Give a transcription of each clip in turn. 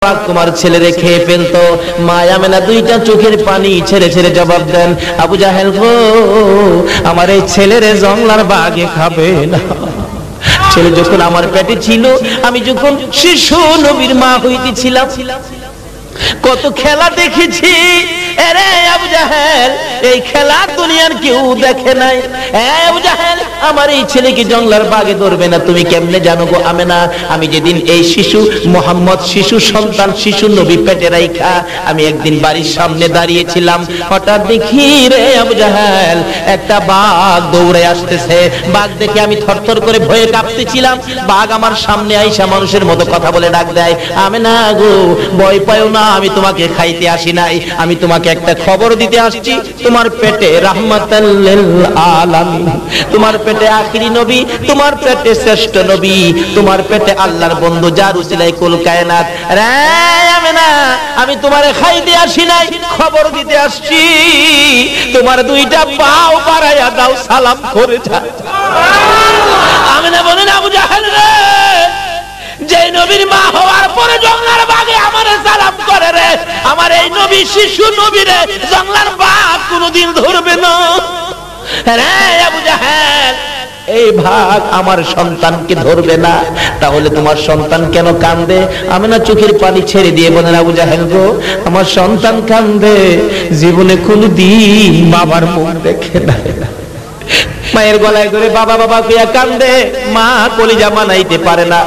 পাক তোমার ছেলেরে খেয়ে ফেলতো। মা আমেনা দুইটা চোখের পানি ছেড়ে ছেড়ে জবাব দেন, আবু জাহেল গো, আমার এই ছেলেরে জংলার বাঘে খাবে না। ছেলে যখন আমার পেটে ছিল, আমি যখন শিশু নবীর মা হইতেছিলাম, কত খেলা দেখেছি। আরে আবু জাহেল, এই খেলা দুনিয়ার কেউ দেখে নাই। আবু জাহেল, আমার এই ছেলেকে জংলার বাঘে ধরবে না তুমি কেমনে জানো গো আমেনা? আমি যেদিন এই শিশু মোহাম্মদ, শিশু সন্তান, শিশু নবী পেটে রাইখা আমি একদিন বাড়ির সামনে দাঁড়িয়েছিলাম, হঠাৎ দেখি রে আবু জাহেল একটা বাঘ দৌড়ে আসতেছে। বাঘ দেখে আমি থরথর করে ভয়ে কাঁপতেছিলাম। বাঘ আমার সামনে আইসা মানুষের মতো কথা বলে ডাক দেয়, আমেনা গো, ভয় পাও না, আমি তোমাকে খাইতে আসি নাই, আমি তোমাকে একটা খবর দিতে আসছি। তোমার পেটে রাহমাতাল লিল আলামিন, তোমার পেটে আখিরি নবী, তোমার পেটে শ্রেষ্ঠ নবী, তোমার পেটে আল্লাহর বন্ধু, যার উসিলায় কুল কায়নাত। রে আমেনা, আমি তোমারে খাইতে আসি নাই, খবর দিতে আসছি। তোমার দুইটা পাও বাড়াইয়া দাও, সালাম করে যাও। আমেনা বলেন, আবু জাহেল রে, যে নবীর মা হওয়ার পরে জংলার বাঘে আমারে সালাম করে রে, আমার এই নবী শিশু নবী রে জংলার বাঘ কোনদিন ধরবে না। রে আবু জাহেল, এই ভাগ আমার সন্তানকে ধরবে না, তাহলে তোমার সন্তান কেন কান্দে? আমেনা চোখের পানি ছেড়ে দিয়ে বলেন, আবু জাহেল গো, আমার সন্তান কান্দে, জীবনে কোনদিন বাবার মুখ দেখে না। মায়ের গলায় ধরে বাবা বাবা কইয়া কান্দে, মা কলিজা মানাইতে পারে না।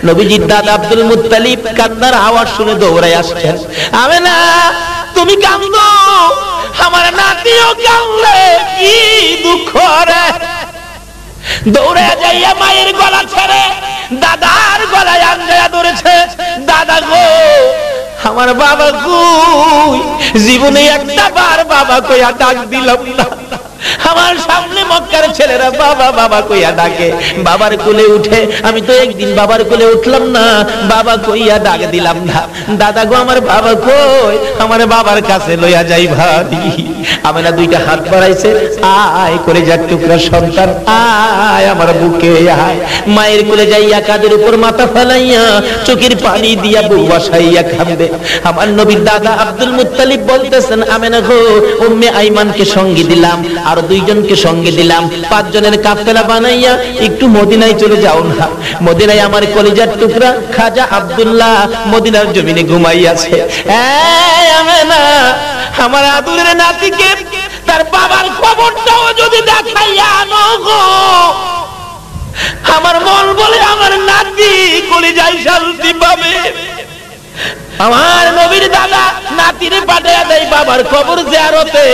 নবীজির দাদা আব্দুল মুত্তালিব কান্নার আওয়াজ শুনে দৌড়ায় আসছেন। আমেনা, তুমি কান্দো, আমার নাতিও কান্দে, কি দুঃখ রে। দৌড়ে যাইয়া মায়ের গলা ছেড়ে দাদার গলায় আঙ্গায়া ধরেছে, দাদা গো, আমার বাবা কই? জীবনে একটা বার বাবা কইয়া ডাক দিলাম না। আমার সামনে মক্কার ছেলেরা বাবা বাবা কইয়া ডাকে, বাবার কোলে উঠে, আমি তো একদিন বাবার কোলে উঠলাম না, বাবা কইয়া ডাক দিলাম না। দাদা গো, আমার বাবা কই? আমার বাবার কাছে লইয়া যাই ভাবি। আমেনা দুইটা হাত বাড়াইছে, আয় করে যার টুকরা সন্তান, আয় আমার বুকে আয়। মায়ের কোলে যাইয়া কাদের উপর মাথা ফেলাইয়া চোখের পানি দিয়া বুক বসাইয়া কাঁদে। আমার নবীর দাদা আব্দুল মুত্তালিব বলতেছেন, আমেনা গো, উম্মে আইমানকে সঙ্গী দিলাম, আর দুইজনকে সঙ্গে দিলাম, 5 জনের কাফেলা বানাইয়া একটু মদিনায় চলে যাও না। মদিনায় আমার কলিজার টুকরা খাজা আব্দুল্লাহ মদিনার জমিনে ঘুমাইয়াছে। আমেনা, আমার আদুলের নাতিকে তার বাবার খবরটাও যদি দেখাইয়া আনো গো, আমার মন বলে আমার নাতি কলিজায় শান্তি পাবে। আমার নবীর দাদা নাতিরে পাঠাইয়া দেয় বাবার কবর জিয়ারতে।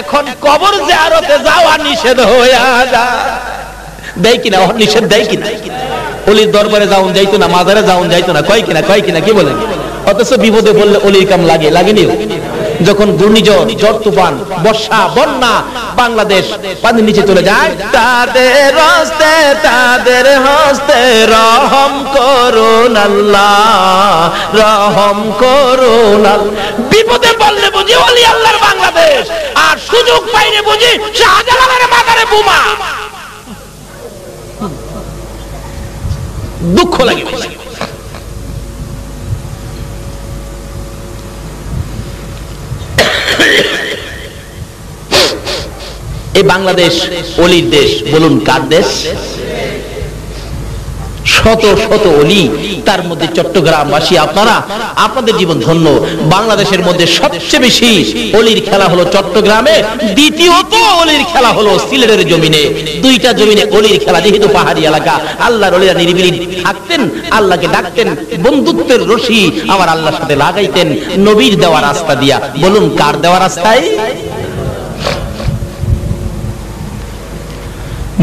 এখন কবর জিয়ারতে যাওয়া নিষেধ হইয়া যায়, দেয় কিনা? নিষেধ দেয় কিনা? অলির দরবারে যাওন যাইতো না, মাজারে যাওন যাইতো না, কয় কিনা কি বলেন? অথচ বিপদে পড়লে অলির কাম লাগেনি? যখন ঘূর্ণিঝড়, ঝড় তুফান, বর্ষা, বন্যা বাংলাদেশ পানির নিচে চলে যায়, তাদের হস্তে রহম করুন আল্লাহ, রহম করুন। বিপদে পড়লে বুঝি ওলি আল্লাহর বাংলাদেশ, আর সুযোগ পাইলে বুঝি শাহজালালের মাথারে বোমা। দুঃখ লাগে। এই বাংলাদেশ অলির দেশ, বলুন কার দেশ? শত শত অলি, তার মধ্যে চট্টগ্রামবাসী আপনারা, আপনাদের জীবন ধন্য। বাংলাদেশের মধ্যে সবচেয়ে বেশি অলির খেলা হলো চট্টগ্রামে, দ্বিতীয়ত অলির খেলা হলো সিলেটের জমিনে। দুইটা জমিনে অলির খেলা, যেহেতু পাহাড়ি এলাকা, আল্লাহর অলিরা নিরিবিলি থাকতেন, আল্লাহকে ডাকতেন, বন্ধুত্বের রশি আমার আল্লাহর সাথে লাগাইতেন নবীর দেওয়া রাস্তা দিয়া। বলুন কার দেওয়া রাস্তায়?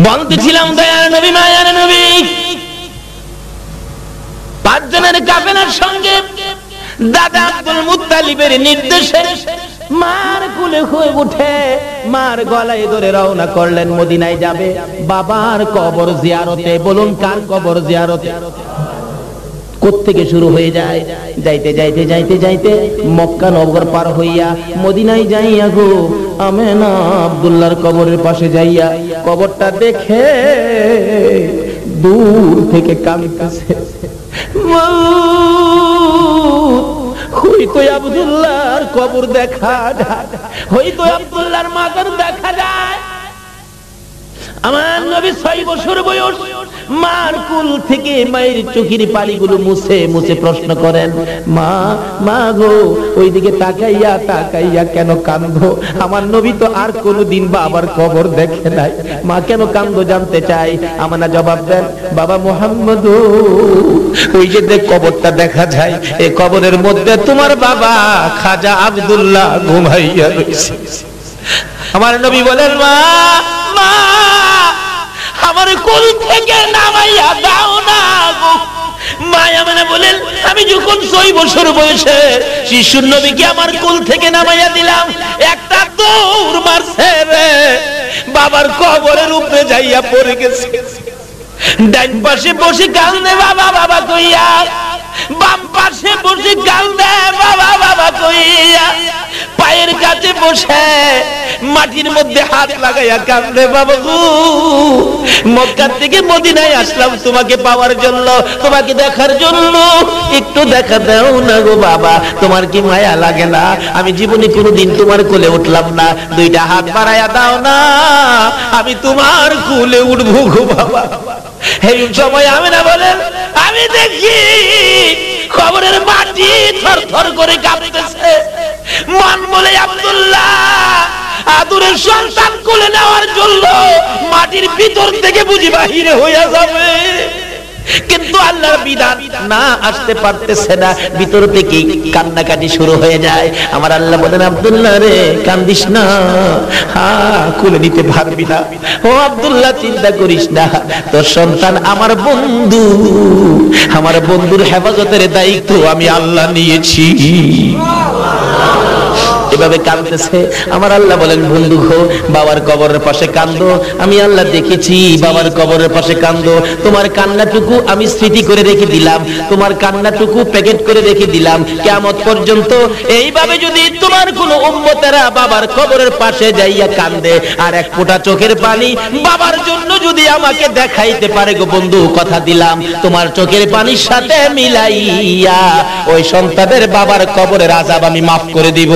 বলতেছিলাম দয়ার নবী, মায়ার নবী 5 জনের কাফেলার সঙ্গে দাদা আব্দুল মুত্তালিবের নির্দেশে মার কোলে হয়ে উঠে মার গলায় ধরে রওনা করলেন, মদিনায় যাবে বাবার কবর জিয়ারতে। বলুন কার কবর জিয়ারতে? কোত্থেকে শুরু হয়ে যায়? যাইতে যাইতে যাইতে যাইতে মক্কা নগর পার হইয়া মদিনায় যাইয়া গো আমেনা আব্দুল্লাহর কবরের পাশে যাইয়া কবরটা দেখে দূর থেকে কাঁদতেছে, হয়তো আব্দুল্লাহর কবর দেখা যায়, হয়তো আব্দুল্লাহর মাজার দেখা যায়। আমার নবী 6 বছর বয়স, মার কুল থেকে মায়ের চোখের পানিগুলো মুছে মুছে প্রশ্ন করেন, মা মা গো, ওইদিকে তাকাইয়া তাকাইয়া কেন কাঁদো? আমার নবী তো আর কোনোদিন বাবার কবর দেখে নাই, মা কেন কাঁদো জানতে চাই। আমানা জবাব দেন, বাবা মুহাম্মদ, ওই যে কবরটা দেখা যায়, এই কবরের মধ্যে তোমার বাবা খাজা আব্দুল্লাহ ঘুমাইয়া রয়েছে। আমার নবী বলেন, মা মা, আমার কোল থেকে নামাইয়া দাও না গো। মায়া মানে বলেন, আমি যখন 6 বছর বয়সে শিশুর নবীকে আমার কোল থেকে নামাইয়া দিলাম, একটা দৌড় মারছে রে, বাবার কবরের উপরে যাইয়া পড়ে গেছে। ডান পাশে বসে কান্দে বাবা বাবা কইয়া, বাম পাশে বসে কান্দে বাবা বাবা কইয়া, পায়ের কাছে বসে মাটির মধ্যে হাত লাগাইয়া কান্দে, বাবা গো, মক্কা থেকে মদিনায় আসলাম তোমাকে পাওয়ার জন্য, তোমাকে দেখার জন্য, একটু দেখা দাও না গো বাবা, তোমার কি মায়া লাগে না? আমি জীবনে কোনোদিন তোমার কোলে উঠলাম না, 2টা হাত বাড়াইয়া দাও না, আমি তোমার কোলে উঠবো গো বাবা। এই সময় আমিনা বলেন, আমি দেখি কবরের মাটি থরথর করে কাঁপতেছে। মন বলে আব্দুল্লাহ আদুরের সন্তান কোলে নেওয়ার জন্য মাটির ভিতর থেকে বুঝি বাহিরে হইয়া যাবে, কিন্তু আল্লাহর বিধান না, আসতে পারতেছে না, ভিতর থেকে কান্নাকাটি শুরু হয়ে যায়। আমার আল্লাহ বলেন, আব্দুল্লাহ রে কান্দিস না, কোলে নিতে পারবি না। ও আব্দুল্লাহ চিন্তা করিস না, তোর সন্তান আমার বন্ধু, আমার বন্ধুর হেফাজতের দায়িত্ব আমি আল্লাহ নিয়েছি। এভাবে কাঁদতেছে। আমার আল্লাহ বলেন, বন্ধু গো, বাবার কবরের পাশে কান্দো, আমি আল্লাহ দেখেছি বাবার কবরের পাশে কান্দো, তোমার কান্নাটুকু আমি স্মৃতি করে রেখে দিলাম, তোমার কান্নাটুকু প্যাকেট করে রেখে দিলাম কিয়ামত পর্যন্ত। এইভাবে যদি তোমার কোনো উম্মতেরা বাবার কবরের পাশে যাইয়া কান্দে, আর এক ফোঁটা চোখের পানি বাবার জন্য যদি আমাকে দেখাইতে পারে গো বন্ধু, কথা দিলাম তোমার চোখের পানির সাথে মিলাইয়া ওই সন্তানের বাবার কবরের আযাব আমি মাফ করে দিব।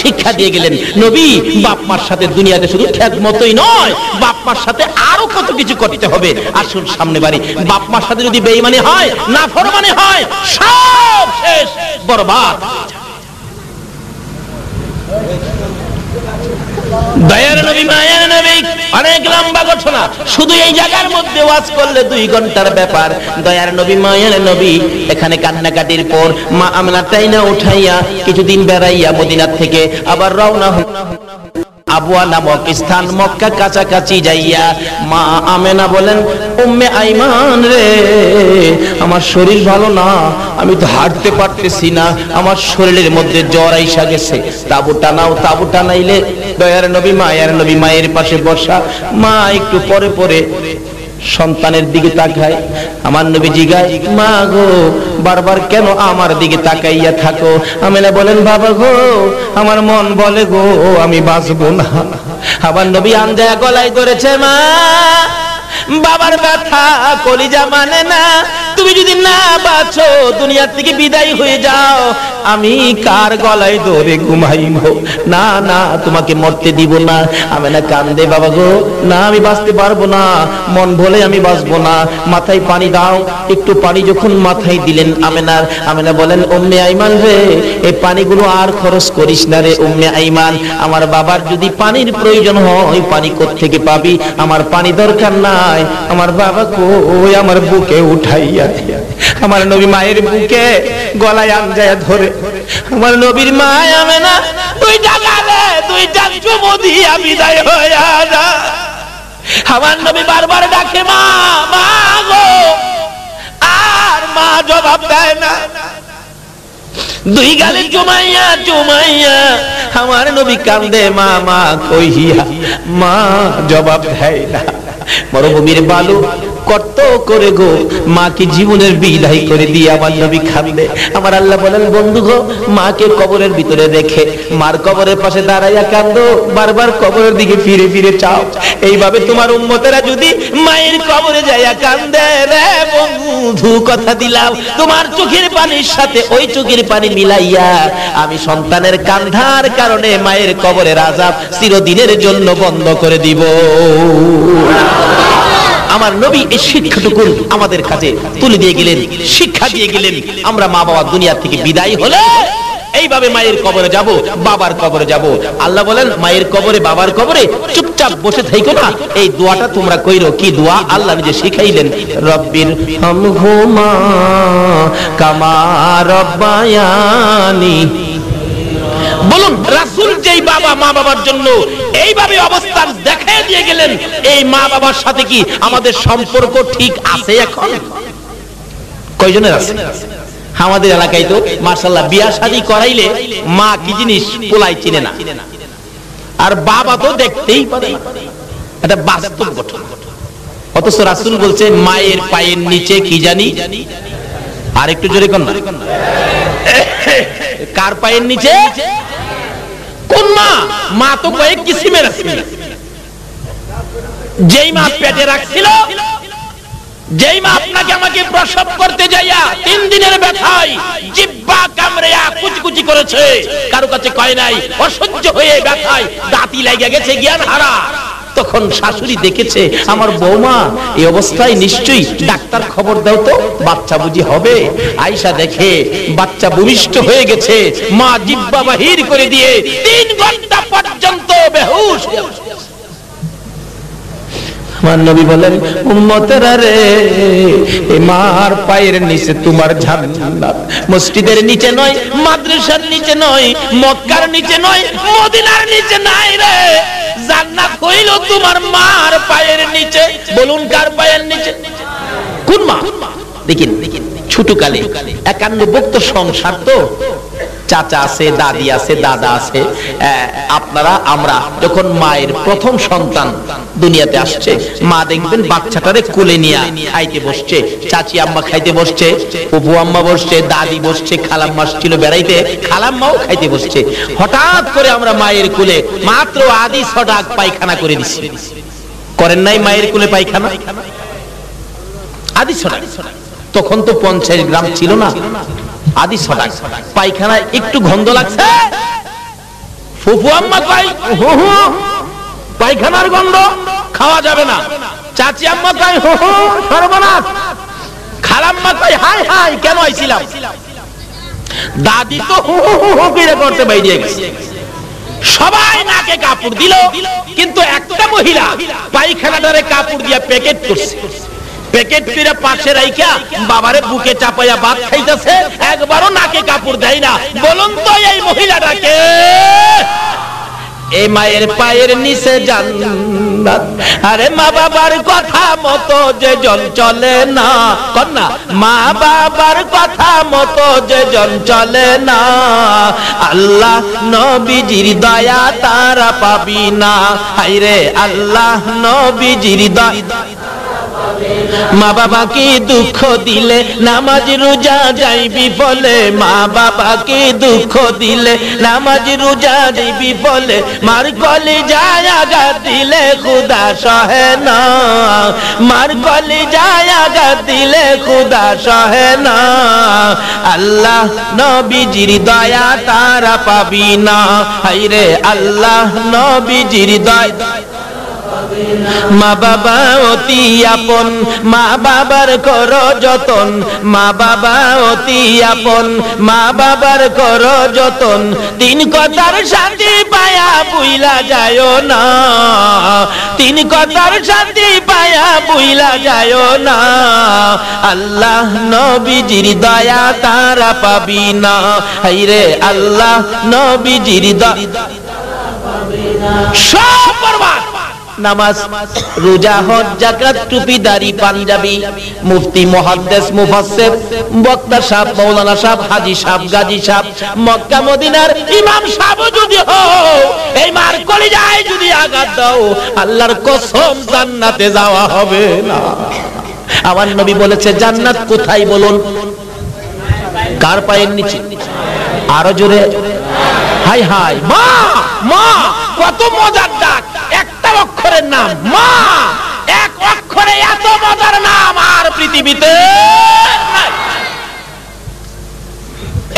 শিক্ষা দিয়ে গেলেন নবী, বাপ মার সাথে দুনিয়াতে শুধু খেদমতই নয়, বাপ মার সাথে আরো কত কিছু করতে হবে। আসুন সামনে বাড়ি, বাপ মার সাথে যদি বেঈমানি হয়, নাফরমানি হয়, সব শেষ, বরবাদ। দয়ার নবী, মায়ার নবী, অনেক লম্বা ঘটনা, শুধু এই জায়গার মধ্যে ওয়াজ করলে 2 ঘন্টার ব্যাপার। দয়ার নবী, মায়ার নবী এখানে কান্নাকাটির পর মা আমেনা টাইনা উঠাইয়া কিছুদিন বেড়াইয়া মদিনা থেকে আবার রওনা হল আবওয়া নামক স্থান, মক্কা কাছাকাছি যাইয়া মা আমেনা বলেন, উম্মে আইমান রে, আমার শরীর ভালো না, আমি তো হাঁটতে পারতেছি না, আমার শরীরের মধ্যে জ্বর আইসা গেছে, তাবু টানাও। তাবু টানাইলে দয়ার নবী, মায়ের নবী মায়ের পাশে বসা, মা একটু পরে পরে সন্তানের দিকে তাকায়। আমার নবী জিগায়, মা গো, বারবার কেন আমার দিকে তাকাইয়া থাকো? আমেনা বলেন, বাবা গো, আমার মন বলে গো আমি বাঁচবো না। আমার নবী আঞ্জায়া গলায় ধরেছে, মা, বাবার ব্যথা কলিজা মানে না, তুমি যদি না বাঁচো, দুনিয়া থেকে বিদায় হয়ে যাও, আমি কার গলায় ধরে ঘুমাইবো? না না, তোমাকে মরতে দিব না। আমেনা কান্দে, বাবা গো, না, আমি বাঁচতে পারবো না, মন বলে আমি বাঁচবো না, মাথায় পানি দাও। একটু পানি যখন মাথায় দিলেন আমেনা বলেন, উম্মে আইমান রে, এই পানিগুলো আর খরচ করিস না রে উম্মে আইমান, আমার বাবার যদি পানির প্রয়োজন হয়, পানি কোত্থেকে পাবি? আমার পানি দরকার নাই, আমার বাবা কই, আমার বুকে উঠাইয়া। আমার নবী মায়ের বুকে গলায় আঞ্জায়া ধরে, আমার নবীর মা আমেনা 2টা গালে 2টা চুমু দিয়া বিদায় হইয়া যা। আমার নবী বারবার ডাকে, মা, মা গো, আর মা জবাব দেয় না। 2 গালে চুমাইয়া চুমাইয়া আমার নবী কান্দে, মা মা কইয়া, মা জবাব দেয় না। মরুভূমির বালু কর্ত করে গো মাকে জীবনের বিদায় করে দিয়ে আমার নবী কাঁদে। আমার আল্লাহ বলেন বন্ধু গো, মাকে কবরের ভিতরে রেখে মার কবরের পাশে দাঁড়াইয়া কাঁদো, বারবার কবরের দিকে ফিরে ফিরে চাও। এইভাবে তোমার উম্মতেরা যদি মায়ের কবরে যাইয়া কাঁদে রে বন্ধু, কথা দিলাম তোমার চোখের পানির সাথে ওই চোখের পানি মিলাইয়া আমি সন্তানের কান্ধার কারণে মায়ের কবরের আযাব চিরদিনের জন্য বন্ধ করে দিব। আমার নবী এই শিক্ষাটুকু আমাদের কাছে তুলে দিয়ে গেলেন, শিক্ষা দিয়ে গেলেন। আমরা মা বাবা দুনিয়া থেকে বিদায় হলে এইভাবে মায়ের কবরে যাব, বাবার কবরে যাব। আল্লাহ বলেন মায়ের কবরে বাবার কবরে চুপচাপ বসে থাইকো না, এই দোয়াটা তোমরা কইরো। কি দোয়া? আল্লাহ নিজে শিখাইলেন, রব্বির হামহুমা কামা রব্বায়ানি। বলুন রাসূল যেই বাবা মা বাবার জন্য এইভাবে অবস্থান দেখিয়ে দিয়ে গেলেন, এই মা বাবার সাথে কি আমাদের সম্পর্ক ঠিক আছে এখন? কয়জনের আছে? আমাদের এলাকায় তো মাশাআল্লাহ বিয়া শাদী করাইলে মা কি জিনিস পোলাই চিনে না, আর বাবা তো দেখতেই পারে। এটা বাস্তব ঘটনা। অথচ রাসূল বলছে মায়ের পায়ের নিচে কি জানি, আর একটু জোরে কোন না, কার পায়ের নিচে? কোন মা? মা তো কয়েক কিসিমের আছে। যেই মা পেটে রাখছিল, যেই মা আপনাকে আমাকে প্রসব করতে যাইয়া 3 দিনের ব্যথায় জিহ্বা কামড়েয়া কুচকুচি করেছে, কারো কাছে কয় নাই, অসহ্য হয়ে ব্যথায় দাঁতি লেগে গেছে জ্ঞান হারা, তখন শাশুড়ি দেখেছে আমার বৌমা এই অবস্থায়, নিশ্চয়ই ডাক্তার খবর দাও তো, বাচ্চা বুঝি হবে। আয়েশা দেখে বাচ্চা ভূমিষ্ঠ হয়ে গেছে, মা জিহ্বা বাহির করে দিয়ে 3 ঘন্টা পর্যন্ত বেহুশ। আমার নবী বলেন উম্মতেরা রে, এই মার পায়ের নিচে তোমার জান্নাত। মসজিদের নিচে নয়, মাদ্রাসার নিচে নয়, মক্কার নিচে নয়, মদিনার নিচে নাই রে, জান্নাত হইল তোমার মার পায়ের নিচে। বলুন কার পায়ের নিচে? কোন মা? দেখেন ছোটকালে 51 ভুক্ত সংসার তো, চাচা আছে, দাদি আছে, দাদা আছে। আপনারা আমরা যখন মায়ের প্রথম সন্তান দুনিয়াতে আসছে, মা দেখবেন বাচ্চাটারে কোলে নিয়ে খাইতে বসছে, চাচি আম্মা খাইতে বসছে, ফুফু আম্মা বসছে, দাদি বসছে, খালাম্মা ছিল বেড়াইতে, খালাম্মাও খাইতে বসছে। হঠাৎ করে আমরা মায়ের কোলে মাত্র আদি 6 ডাক পায়খানা করে দিছি। করেন নাই মায়ের কোলে পায়খানা? আদি 6 ডাক। তখন তো 50 গ্রাম ছিল না, আদি 6 ডাক। পায়খানা একটু গন্ধ লাগছে, ফুফু আম্মা কয় হু হু পায়খানার গন্ধ খাওয়া যাবে না, চাচি আম্মা কয় হু হু সর্বনাশ, খালাম্মা কয় হাই হাই কেন আইছিলাম, দাদি তো হু হু হু করে করতে বাইরে গেছে। সবাই নাকে কাপড় দিল, কিন্তু একটা মহিলা পায়খানাটারে কাপড় দিয়ে প্যাকেট করছে। প্যাকেট করে পাশে রাইখা বাবারে বুকে চাপাইয়া ভাত খাইতেছে, একবারও নাকে কাপড় দেয় না। বলুন তো এই মহিলাটাকে? এই মায়ের পায়ের নিচে জান্নাত। আরে মা বাবার কথা মতো যে জন চলে না, কন্যা মা বাবার কথা মতো যে জন চলে না, আল্লাহ নবীজির দয়া তারা পাবি না। হায়রে আল্লাহ নবীজির দয়া। মা বাবাকে দুঃখ দিলে নামাজ রোজা যাইবি বলে, মা বাবাকে দুঃখ দিলে নামাজ রোজা যাইবি বলে, মার কলিজায় আঘাত দিলে খুদা সহে না, মার কলিজায় আঘাত দিলে খুদা সহে না, আল্লাহ নবীজির দয়া তারা পাবি না। হায়রে আল্লাহ নবীজির দয়া। মা বাবা অতি আপন, মা বাবার করো যতন, মা বাবা অতি আপন, মা বাবার করো যতন, 3 কথার শান্তি পায়া বুইলা যায় না, 3 কথার শান্তি পায়া বুইলা যায় না, আল্লাহ নবীজির দয়া তারা পাবি না। হায়রে আল্লাহ নবীজির দয়া। সব বরবাদ। নামাজ রোজা হজ যাকাত টুপি দাড়ি পাঞ্জাবি, মুফতি মুহাদ্দিস মুফাসসির বক্তা সাহেব মাওলানা সাহেব হাজী সাহেব গাজী সাহেব মক্কা মদিনার ইমাম সাহেব যদি হও, এই মার কলিজায় যদি আঘাত দাও, আল্লাহর কসম জান্নাতে যাওয়া হবে না। আমার নবী বলেছে জান্নাত কোথায় বলুন? কার পায়ের নিচে? আরো জোরে, হাই হাই, মা মা, কত মজার ডাক, একটা অক্ষরের নাম মা, এক অক্ষরে এত মজার নাম আর পৃথিবীতে নাই।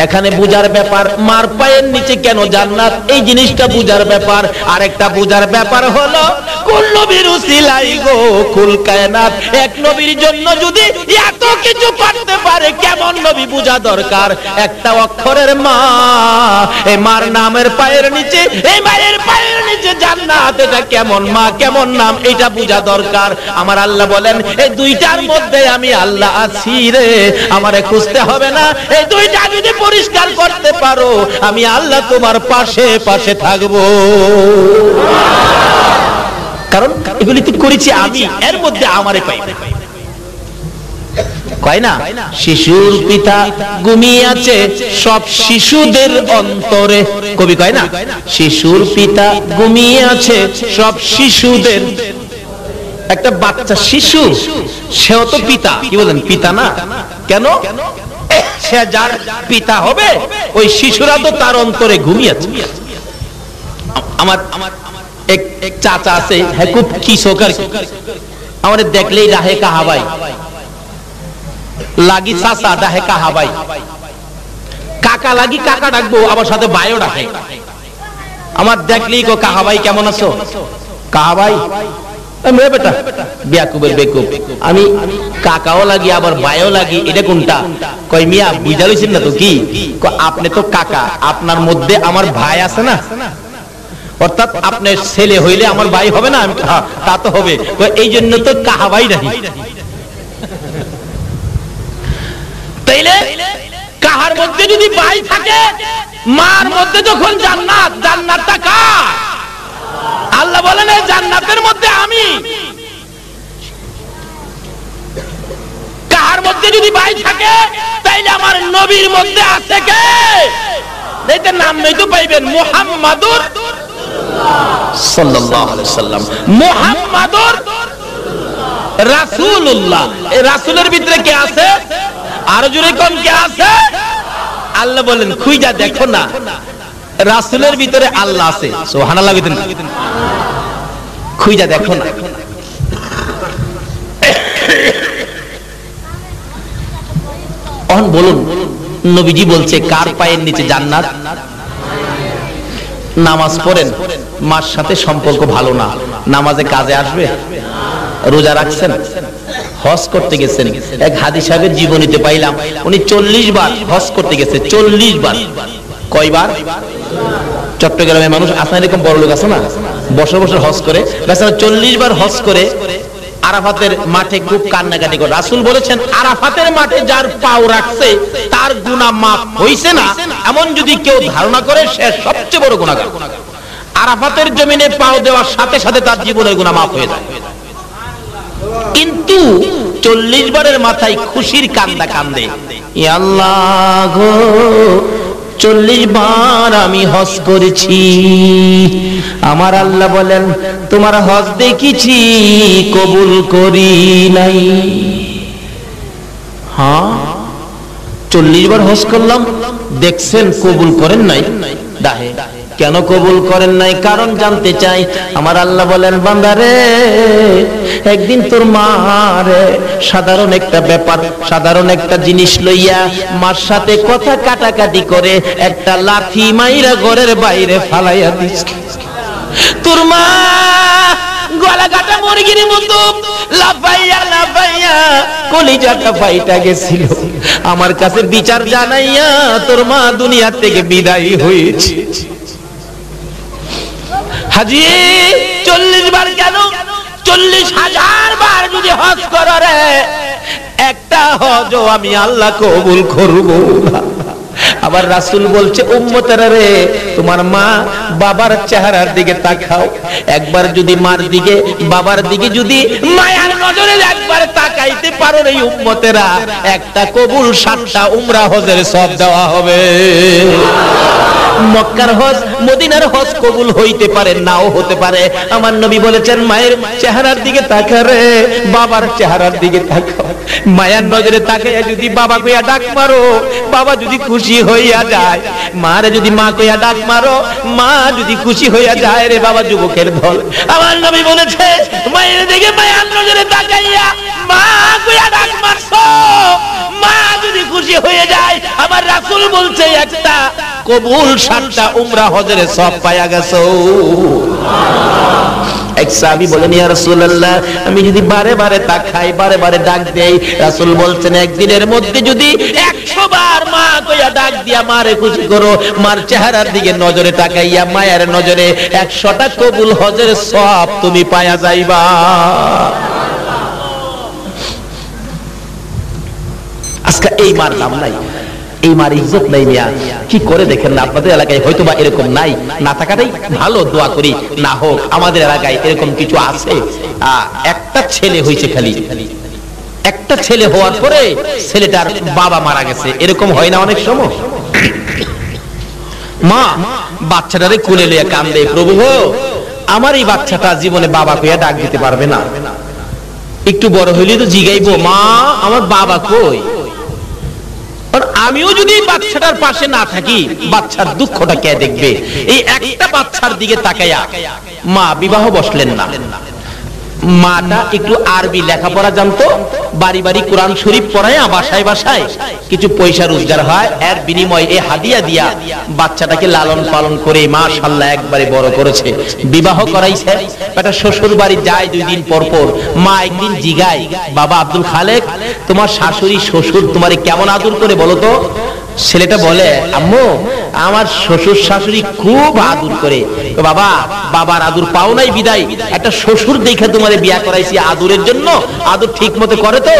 এখানে বুঝার ব্যাপার মার পায়ের নিচে কেন জান্নাত, এই জিনিসটা বুঝার ব্যাপার। আরেকটা বুঝার ব্যাপার হলো কুল নবীর উসিলাই গো কুল কায়নাত, এক নবীর জন্য যদি এত কিছু করতে পারে কেমন নবী বুঝা দরকার। একটা অক্ষরের মা, এই মার নামের পায়ের নিচে, এই মায়ের পায়ের নিচে জান্নাত, এটা কেমন মা কেমন নাম এটা বুঝা দরকার। আমার আল্লাহ বলেন এই দুইটার মধ্যে আমি আল্লাহ আছি রে, আমারে খুঁজতে হবে না। এই দুইটা যদি পরিষ্কার করতে পারো আমি আল্লাহ তোমার পাশে পাশে থাকবো। কারণ এগুলি তো করেছি আমি, এর মধ্যে আমারে পাই কয় না, শিশুর পিতা ঘুমিয়ে আছে সব শিশুদের অন্তরে। কবি কয় না, শিশুর পিতা ঘুমিয়ে আছে সব শিশুদের। একটা বাচ্চা শিশু, সেও তো পিতা, কি বলেন পিতা না? কেন? সে যার পিতা হবে ওই শিশুরা তো তার অন্তরে ঘুমিয়ে আছে। আমার এক চাচা আছে, হ্যাঁ খুব কিশোর, আমাদের দেখলেই রাহে কাহাবাই লাগি, চাচা ডাহে কাহাবাই, কাকা লাগি কাকা ডাকবো, আবার সাথে ভাইও ডাকে। আমার দেখলেই গো কাহাবাই কেমন আছো, কাহাবাই বেটা বেয়াকুবের বেকুব, আমি কাকাও লাগি আবার ভাইও লাগি, এটা কোনটা? কই মিয়া বুঝা লইছেন না তো? কি আপনি তো কাকা, আপনার মধ্যে আমার ভাই আছে না, অর্থাৎ আপনার ছেলে হইলে আমার ভাই হবে না? তা তো হবে, এই জন্য তো কাহাবাই নাহি। তাইলে কাহার মধ্যে যদি ভাই থাকে, মার মধ্যে যখন জান্নাত, জান্নাতটা কার? আল্লাহ বলেন এই জান্নাতের মধ্যে আমি। কাহার মধ্যে যদি ভাই থাকে তাইলে আমার নবীর মধ্যে আছে কে? এইটা নাম নেই তো পাইবেন, মুহাম্মাদুর সাল্লাল্লাহু আলাইহি সাল্লাম, মুহাম্মাদুর রাসূলুল্লাহ। এই রাসূলের ভিতরে কে আছে? আরো জোরে কোন কে আছে? আল্লাহ বলেন খুঁজা দেখো না, রাসূলের ভিতরে আল্লাহ আছে। সুবহানাল্লাহ, খুঁজা দেখো না। বলুন নবীজি বলছে কার পায়ের নিচে জান্নাত? নামাজ পড়েন, মার সাথে সম্পর্ক ভালো না, নামাজে কাজে আসবে? রোজা রাখছেন, হজ করতে গেছেন, এক হাদি সাহেবের জীবনীতে পাইলাম উনি 40 বার হজ করতে গেছে। 40 বার। কয়বার? চট্টগ্রামের মানুষ আসলে এরকম বড় লোক আছে না, বছর বছর হজ করে, 40 বার হজ করে আরাফাতের মাঠে খুব কান্নাকাটি করে। রাসূল বলেছেন আরাফাতের মাঠে যার পাও রাখছে তার গুনাহ মাফ হইছে না, এমন যদি কেউ ধারণা করে সে সবচেয়ে বড় গুনাহগার। আরাফাতের জমিনে পাও দেওয়ার সাথে সাথে তার জীবনের গুনাহ মাফ হয়ে যায়। কিন্তু 40 বারের মাথায় খুশির কান্দা কান্দে, ইয়া আল্লাহ গো 40 বার আমি হজ করেছি। আমার আল্লাহ বলেন তোমার হজ দেখেছি, কবুল করি নাই। হ্যাঁ 40 বার হজ করলাম, দেখছেন কবুল করেন নাই। দাহে কেন কবুল করেন নাই? কারণ জানতে চাই। আমার আল্লাহ বলেন বান্দারে একদিন তোর মারে সাধারণ একটা ব্যাপার, সাধারণ একটা জিনিস লইয়া মার সাথে কথা কাটাকাটি করে একটা লাথি মাইরা ঘরের বাইরে ফালাইয়া দিস। তোর মা গলা কাটা মুরগির মতো লাফাইয়া লাফাইয়া কলিজাটা ফাইটা গেছিল। আমার কাছে বিচার জানাইয়া তোর মা দুনিয়া থেকে বিদায় হয়েছে। হাজি 40 বার কেন? 40,000 বার যদি হজ করো রে, একটা হজও আমি আল্লাহ কবুল করব না। আবার রাসূল বলছে উম্মতেরা রে, তোমার মা বাবার চেহারার দিকে তাকাও, একবার যদি মার দিকে বাবার দিকে যদি মায়ার নজরে একবার তাকাইতে পারো রে উম্মতেরা, একটা কবুল 7টা উমরা হজের সওয়াব দেওয়া হবে। মক্কার হজ মদিনার হজ কবুল হইতে পারে, নাও হতে পারে। আমার নবী বলেছেন মায়ের চেহারার দিকে তাকারে, বাবার চেহারার দিকে তাকাও। মায়ের নজরে তাকাইয়া যদি বাবা কইয়া ডাক মারো, বাবা যদি খুশি হইয়া যায়। মারে যদি মা কইয়া ডাক মারো, মা যদি খুশি হইয়া যায়। রে বাবা যুবকের দল, আমার নবী বলেছে মায়ের দিকে মায়ের নজরে তাকাইয়া মা কইয়া ডাক মারছো, মা যদি খুশি হয়ে যায়। আমার রাসূল বলছে একটা কবুল 7টা উমরা হজের সওয়াব পায়া গেছো। এক সাহাবী বলেন ইয়া রাসূলুল্লাহ আমি যদি বারে বারে তাকাই, বারে বারে ডাক দেই, রাসূল বলছেন একদিনের মধ্যে যদি 100 বার মা কইয়া ডাক দিয়া মারে খুশি করো, মার চেহারার দিকে নজরে তাকাইয়া মায়ের নজরে 100টা কবুল হজের সওয়াব তুমি পায়া যাইবা। আজকে এই মার নাম নাই, এই মার ইজ্জত নাই। মিয়া কি করে দেখেন না, আপনাদের এলাকায় হয়তো বা এরকম নাই, না থাকাটাই ভালো, দোয়া করি না হোক। আমাদের এলাকায় এরকম কিছু আছে। একটা ছেলে হয়েছে, খালি একটা ছেলে হওয়ার পরে ছেলেটার বাবা মারা গেছে, এরকম হয় না অনেক সময়? মা বাচ্চাটারে কোলে লইয়া কান্দে, প্রভু গো আমার এই বাচ্চাটা জীবনে বাবা কইয়া ডাক দিতে পারবে না, একটু বড় হইলে তো জিগাইবো মা আমার বাবা কই। আমিও যদি বাচ্চাটার পাশে না থাকি, বাচ্চার দুঃখটা কে দেখবে? এই একটা বাচ্চার দিকে তাকাইয়া মা বিবাহ বসলেন না। মাটা একটু আরবি লেখাপড়া জানতো, বাড়ি বাড়ি কোরআন শরীফ পড়ায়, বাসায় বাসায় কিছু পয়সা রোজগার হয়, এর বিনিময়ে এই হাদিয়া দিয়া বাচ্চাটাকে লালন পালন করে মাশাআল্লাহ একবারে বড় করেছে, বিবাহ করাইছে। একটা শ্বশুর বাড়ি যায় 2 দিন পর পর, মা একদিন জিগায় বাবা আব্দুল খালেক তোমার শাশুড়ি শ্বশুর তোমারে কেমন আদর করে বলো তো? ছেলেটা বলে আম্মু আমার শ্বশুর শাশুড়ি খুব আদর করে। বাবা বাবার আদর পাও নাই বিদায় একটা শ্বশুর দেখে তোমারে বিয়া করাইছি আদরের জন্য, আদর ঠিক মতো করে তো?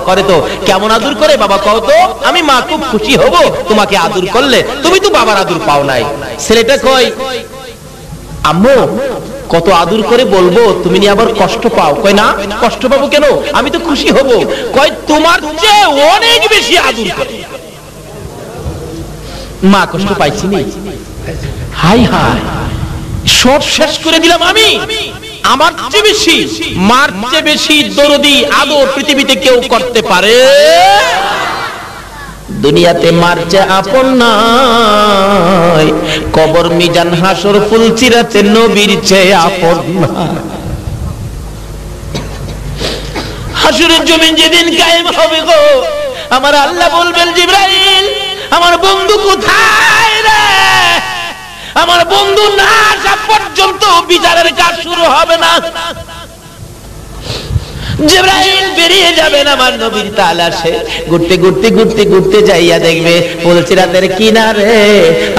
করে তো। কেমন আদর করে বাবা কও তো, আমি মা খুব খুশি হব তোমাকে আদর করলে, তুমি তো বাবার আদর পাও নাই। ছেলেটা কয় আম্মু কত আদর করে বলবো, তুমি নি আবার কষ্ট পাও? কয় না কষ্ট পাবো কেন, আমি তো খুশি হব। কয় তোমার চেয়ে অনেক বেশি আদর করে। মা কষ্ট পাইছি নি? হাই হাই সব শেষ করে দিলাম আমি। আমার চেয়ে বেশি, মার চেয়ে বেশি দরদি আদর পৃথিবীতে কেউ করতে পারে? দুনিয়াতে মার চেয়ে আপন নাই, কবর মিজান হাসর ফুলচিরাতে নবীর চেয়ে আপন নাই। হাসরের জমিন যেদিন কায়েম হবে গো, আমার আল্লাহ বলবেন জিবরাইল আমার বন্ধু কোথায় রে? আমার বন্ধু না আসা পর্যন্ত বিচারের কাজ শুরু হবে না। জিবরাইল বেরিয়ে যাবেন আমার নবীর তালাশে, ঘুরতে ঘুরতে ঘুরতে ঘুরতে যাইয়া দেখবে ফুলসিরাতের কিনারে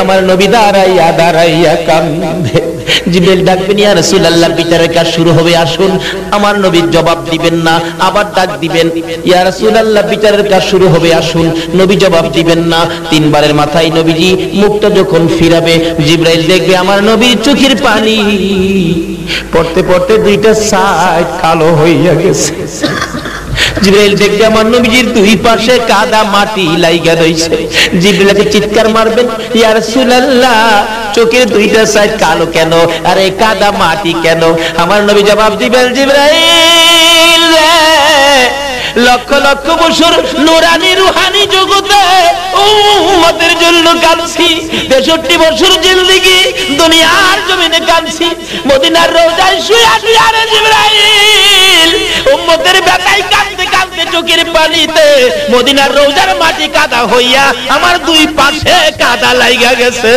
আমার নবী দাঁড়াইয়া দাঁড়াইয়া কান্দে। জিবরাইল ডাকবেন ইয়া রাসূলুল্লাহ বিচারের কাজ শুরু হবে আসুন। আমার নবী জবাব দিবেন না, আবার ডাক দিবেন ইয়া রাসূলুল্লাহ বিচারের কাজ শুরু হবে আসুন। নবী জবাব দিবেন না। 3 বারের মাথায় নবীজি মুখটা যখন ফিরাবে, জিবরাইল দেখবে আমার নবীর চোখের পানি পড়তে পড়তে 2টা সাইড কালো হইয়া গেছে। জিবরাইল দেখবে আমার নবীজির 2 পাশে কাদা মাটি লাইগা রইছে। জিবরাইলকে চিৎকার মারবেন ইয়া রাসূলুল্লাহ চোখের 2টা সাইড কালো কেন, আরে কাদা মাটি কেন? আমার নবী জবাব দিবেন জিবরাইল লক্ষ লক্ষ বছর নুরানি রুহানি জগতে উম্মতের জন্য কাঁদছি, 63 বছর জিন্দেগি দুনিয়ার জমিনে কাঁদছি, মদিনার রওজায় শুয়ে শুয়ে রে জিবরাইল উম্মতের ব্যথায় কাঁদতে কাঁদতে চোখের পানিতে মদিনার রওজার মাটি কাদা হইয়া আমার 2 পাশে কাদা লাইগা গেছে।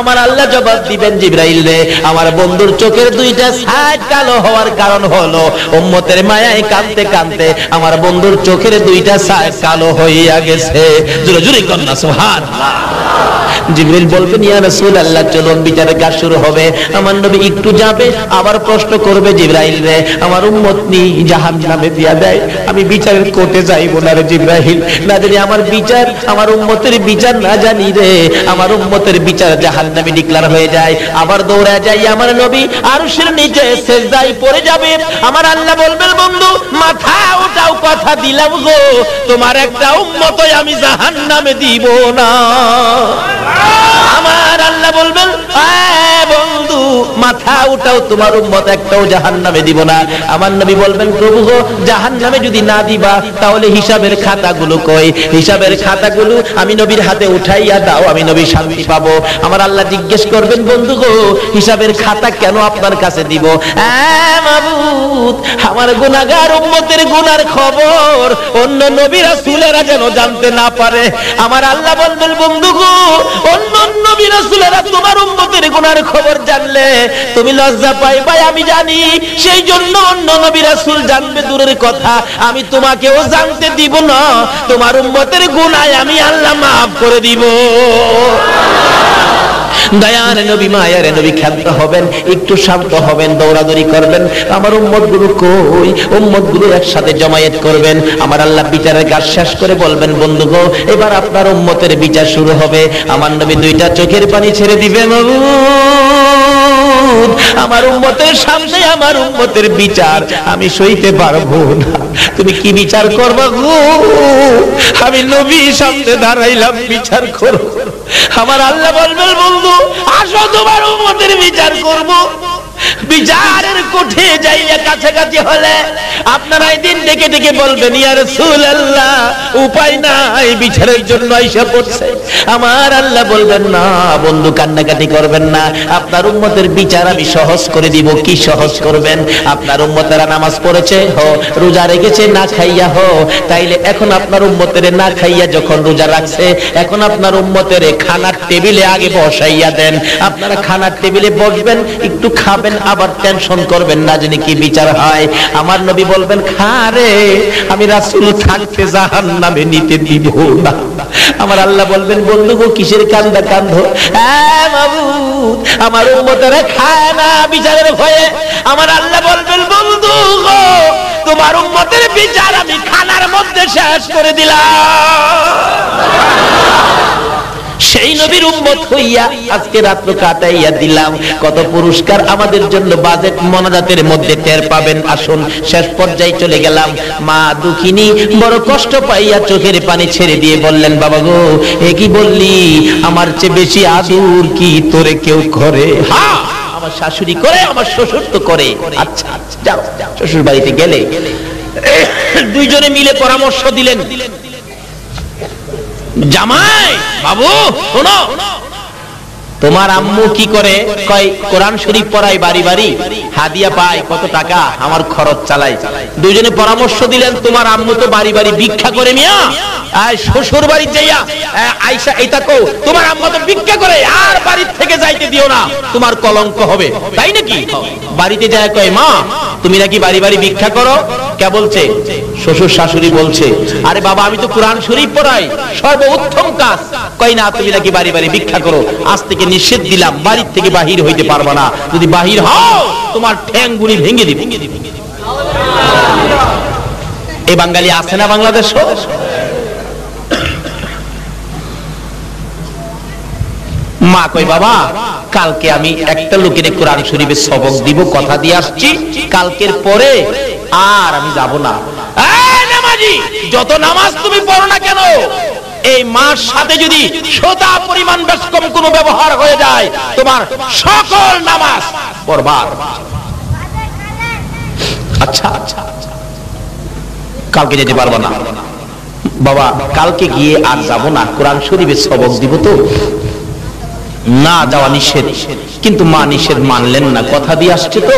আমার আল্লাহ জবাব দিবেন জিবরাইল রে আমার বন্ধুর চোখের 2টা সাইড কালো হওয়ার কারণ হলো উম্মতের মায়ায় কাঁদতে কাঁদতে আমার বন্ধুর চোখের 2টা সাইড কালো হইয়া গেছে। জোরে জোরে কন্যা সুবহানাল্লাহ। জিবরাইল বলবেন ইয়া রাসূলুল্লাহ চলুন বিচারের কাজ শুরু হবে। আমার নবী একটু যাবে, আবার প্রশ্ন করবে জিবরাইল রে আমার উম্মত নি জাহান্নামে দিয়া দেয়, আমি বিচারের কোর্টে যাইব না রে জিবরাইল, না জানি আমার বিচার আমার উম্মতের বিচার না জানি রে আমার উম্মতের বিচার জাহান্নামে ডিক্লার হয়ে যায়। আবার দৌড়া যাই আমার নবী আরশের নিচে সিজদায় পড়ে যাবে। আমার আল্লাহ বলবেন বন্ধু মাথা উঠাও, কথা দিলাম গো তোমার একটা উম্মতই আমি জাহান্নামে দিব না। আমার আল্লাহ বলবেন বন্ধু মাথা উঠাও, তোমার উম্মত একটাও জাহান্নামে দিব না। আমার নবী বলবেন প্রভু গো জাহান্নামে যদি না দিবা তাহলে হিসাবের খাতাগুলো কই? হিসাবের খাতাগুলো আমি নবীর হাতে উঠাইয়া দাও, আমি নবী শান্তি পাবো। আমার আল্লাহ জিজ্ঞেস করবেন বন্ধু গো হিসাবের খাতা কেন আপনার কাছে দিব? মাবুদ আমার গুনাহগার উম্মতের গুনার খবর অন্য নবী রাসূলেরা যেন জানতে না পারে। আমার আল্লাহ বলবেন বন্ধু গো অন্য নবী রাসূলেরা তোমার উম্মতের গুনার খবর জানলে তুমি লজ্জা পাইবা, আমি জানি। সেই জন্য অন্য নবী রাসূল জানবে দূরের কথা, আমি তোমাকেও জানতে দিব না। তোমার উম্মতের গুনাহ আমি আল্লাহ maaf করে দিব। দয়ার নবী মায়ার নবী ক্ষান্ত হবেন, একটু শান্ত হবেন, দৌড়াদৌড়ি করবেন। আমার উম্মত গুলো কই? উম্মত গুলো একসাথে জমায়েত করবেন। আমার আল্লাহ বিচারের কাজ শেষ করে বলবেন বন্ধু গো এবার আপনার উম্মতের বিচার শুরু হবে। আমার নবী দুইটা চোখের পানি ছেড়ে দিবেন। আমার উম্মতের সামনে আমার উম্মতের বিচার আমি সইতে পারবো না। তুমি কি বিচার করবা গো? আমি নবী সামনে দাঁড়াইলাম, বিচার করো। আমার আল্লাহ বলবেন বন্ধু আসো তোমার উম্মতের বিচার করব। বিচারের কোঠে যাইয়া কাছাকাছি হলে আপনারা দিন ডেকে ডেকে বলবেন ইয়া রাসূলুল্লাহ উপায় নাই, বিচারের জন্য আইসা পড়ছে। আমার আল্লাহ বলবেন না বন্ধু কান্নাকাটি করবেন না, আপনার উম্মতের বিচার আমি সহজ করে দিব। কি সহজ করবেন? আপনার উম্মতেরা নামাজ পড়েছে হো, রোজা রেখেছে না খাইয়া হো, তাইলে এখন আপনার উম্মতের না খাইয়া যখন রোজা রাখছে এখন আপনার উম্মতের খানার টেবিলে আগে বসাইয়া দেন। আপনারা খানার টেবিলে বসবেন, একটু খাবেন, আবার টেনশন করবেন না জানি কি বিচার হয়। আমার নবী বলবেন খারে আমি রাসূল থাকতে জাহান্নামে নিতে দিব না। আমার আল্লাহ বলবেন বন্ধু গো কিসের কান্দা কান্দো? মাবুদ আমার উম্মতেরা খায় না বিচারের ভয়ে। আমার আল্লাহ বলবেন বন্ধু গো তোমার উম্মতের বিচার আমি খানার মধ্যে শেষ করে দিলাম। সেই নবীর উম্মত হইয়া আজকে রাত্র কাটাইয়া দিলাম। কত পুরস্কার আমাদের জন্য বাজেট মোনাজাতের মধ্যে টের পাবেন। আসুন শেষ পর্যায়ে চলে গেলাম। মা দুঃখিনী বড় কষ্ট পাইয়া চোখের পানি ছেড়ে দিয়ে বললেন বাবা গো এ কি বললি? আমার চেয়ে বেশি আদর কি তোরে কেউ করে? হ্যাঁ আমার শাশুড়ি করে, আমার শ্বশুর তো করে। আচ্ছা যাও শ্বশুর বাড়িতে গেলে দুইজনে মিলে পরামর্শ দিলেন। জামাই বাবু শোনো, তোমার আম্মু কি করে? কয় কোরআন শরীফ পড়ায়, বাড়ি বাড়ি হাদিয়া পায়, কত টাকা আমার খরচ চালাই। দুইজনে পরামর্শ দিলেন তোমার আম্মু তো বাড়ি বাড়ি ভিক্ষা করে মিয়া, আর শ্বশুর বাড়ি যাইয়া আয়েশা এটা কও তোমার আম্মু তো ভিক্ষা করে, আর বাড়ি থেকে যাইতে দিও না, তোমার কলঙ্ক হবে। তাই নাকি? বাড়িতে যায় কয় মা তুমি নাকি বাড়ি বাড়ি ভিক্ষা করো। কে বলছে? শ্বশুর শাশুড়ি বলছে আরে বাবা আমি তো কোরআন শরীফ পড়াই, সর্বোত্তম কাজ। কয় না তুমি নাকি বাড়ি বাড়ি ভিক্ষা করো, আজ থেকে নিষেধ দিলাম বাড়ি থেকে বাহির হইতে পারবা না, যদি বাহির হও তোমার ঠ্যাং গুলি ভেঙে দিবে। এই বাঙালি আছে না বাংলাদেশ? মা কই বাবা কালকে আমি একটা লোকের কোরআন শরীফের সবক দিব, কথা দিয়ে আসছি, কালকের পরে আর আমি যাব না। নামাজি যত নামাজ তুমি পড়ো না কেন এই মার সাথে যদি সোদা পরিমাণ বেশ কম কোনো ব্যবহার হয়ে যায় তোমার সকল নামাজ বরবাদ। আচ্ছা কালকে যেতে পারবো না বাবা, কালকে গিয়ে আর যাব না, কোরআন শরীফের সবক দিব তো। না যাওয়া নিষেধ, কিন্তু মা নিষেধ মানলেন না, কথা দিয়ে আসছে তো।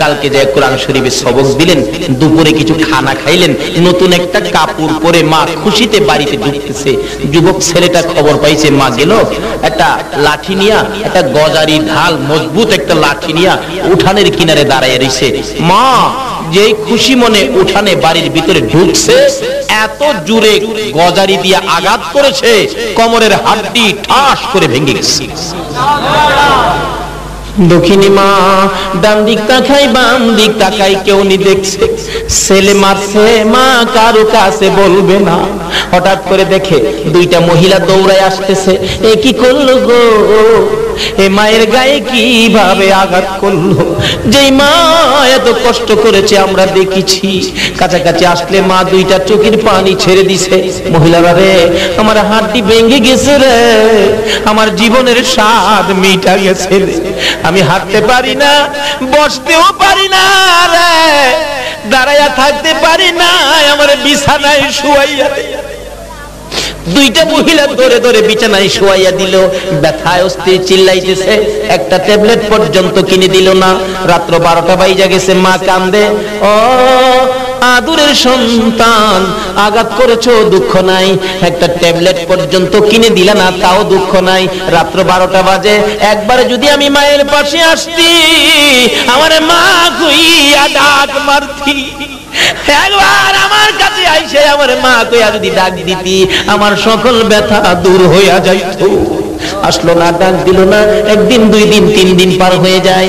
কালকে যে কোরআন শরীফের সবক দিলেন, দুপুরে কিছু খানা খাইলেন, নতুন একটা কাপড় পরে মা খুশিতে বাড়িতে ঢুকতেছে। যুবক ছেলেটা খবর পাইছে মা গেল, একটা লাঠি নিয়া, একটা গজারি ঢাল মজবুত একটা লাঠি নিয়া উঠানের কিনারে দাঁড়ায় রইছে। মা যেই খুশি মনে উঠানে বাড়ির ভিতরে ঢুকছে, এত জোরে গজারি দিয়ে আঘাত করেছে কোমরের হাড়টি ঠাস করে ভেঙে গেছে। দক্ষিণী মা ডান দিক তাকাই বাম দিক তাকাই, কেউ নি দেখছে, ছেলে মারছে মা কারো কাছে বলবে না। হঠাৎ করে দেখে দুইটা মহিলা দৌড়ায় আসতেছে। এ কি করলো গো, এ মায়ের গায়ে কিভাবে আঘাত করলো, যেই মা এত কষ্ট করেছে আমরা দেখেছি। কাছাকাছি আসলে মা দুইটা চোখের পানি ছেড়ে দিছে। মহিলারা রে, আমার হাতটি ভেঙে গেছে রে, আমার জীবনের স্বাদ মিটা গেছে রে, আমি হাঁটতে পারি না, বসতেও পারি না রে, দাঁড়াইয়া থাকতে পারি না, আমার বিছানায় শুয়াইয়া দে। দুইটা মহিলা ধরে ধরে বিছানায় শুয়াইয়া দিল। ব্যথায় অস্থির চিল্লাইতেছে, একটা ট্যাবলেট পর্যন্ত কিনে দিল না। রাত্র 12টা বাজে গেছে, মা কান্দে। ও আদুরের সন্তান, আঘাত করেছো দুঃখ নাই, একটা ট্যাবলেট পর্যন্ত কিনে দিলা না তাও দুঃখ নাই। রাত্র 12টা বাজে, একবারে যদি আমি মায়ের পাশে আসতি, আমার মা কইয়া ডাক মারতি, একবার আমার কাছে আইসে আমার মা কইয়া যদি ডাক দিতি, আমার সকল ব্যথা দূর হইয়া যাইত। আসলো না, ডাক দিল না। একদিন, 2 দিন, 3 দিন পার হয়ে যায়।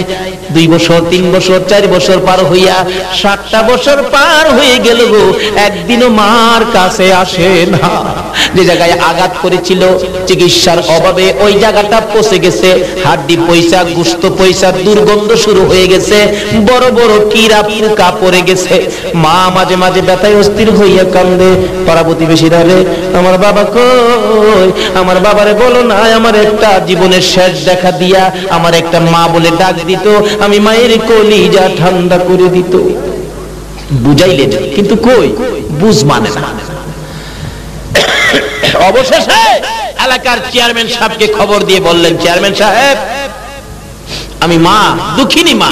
2 বছর, 3 বছর, 4 বছর পার হইয়া 7টা বছর পার হয়ে গেল গো, একদিনও মার কাছে আসে না। যে জায়গায় আঘাত করেছিল, চিকিৎসার অভাবে ওই জায়গাটা পচে গেছে, হাড্ডি পয়সা, গোশত পয়সা, দুর্গন্ধ শুরু হয়ে গেছে, বড় বড় কিরা পোকা পড়ে গেছে। মা মাঝে মাঝে ব্যথায় অস্থির হইয়া কান্দে। পাড়া প্রতিবেশীরা রে, আমার বাবা কই, আমার বাবারে বলো না আমার একটা জীবনের শেষ দেখা দিয়া আমার একটা মা বলে ডাক দিত, আমি মায়ের কলিজা ঠান্ডা করে দিত। বুঝাইলেন কিন্তু কই বুঝ মানে না। অবশেষে এলাকার চেয়ারম্যান সাহেবকে খবর দিয়ে বললেন, চেয়ারম্যান সাহেব, আমি মা, দুঃখিনী মা,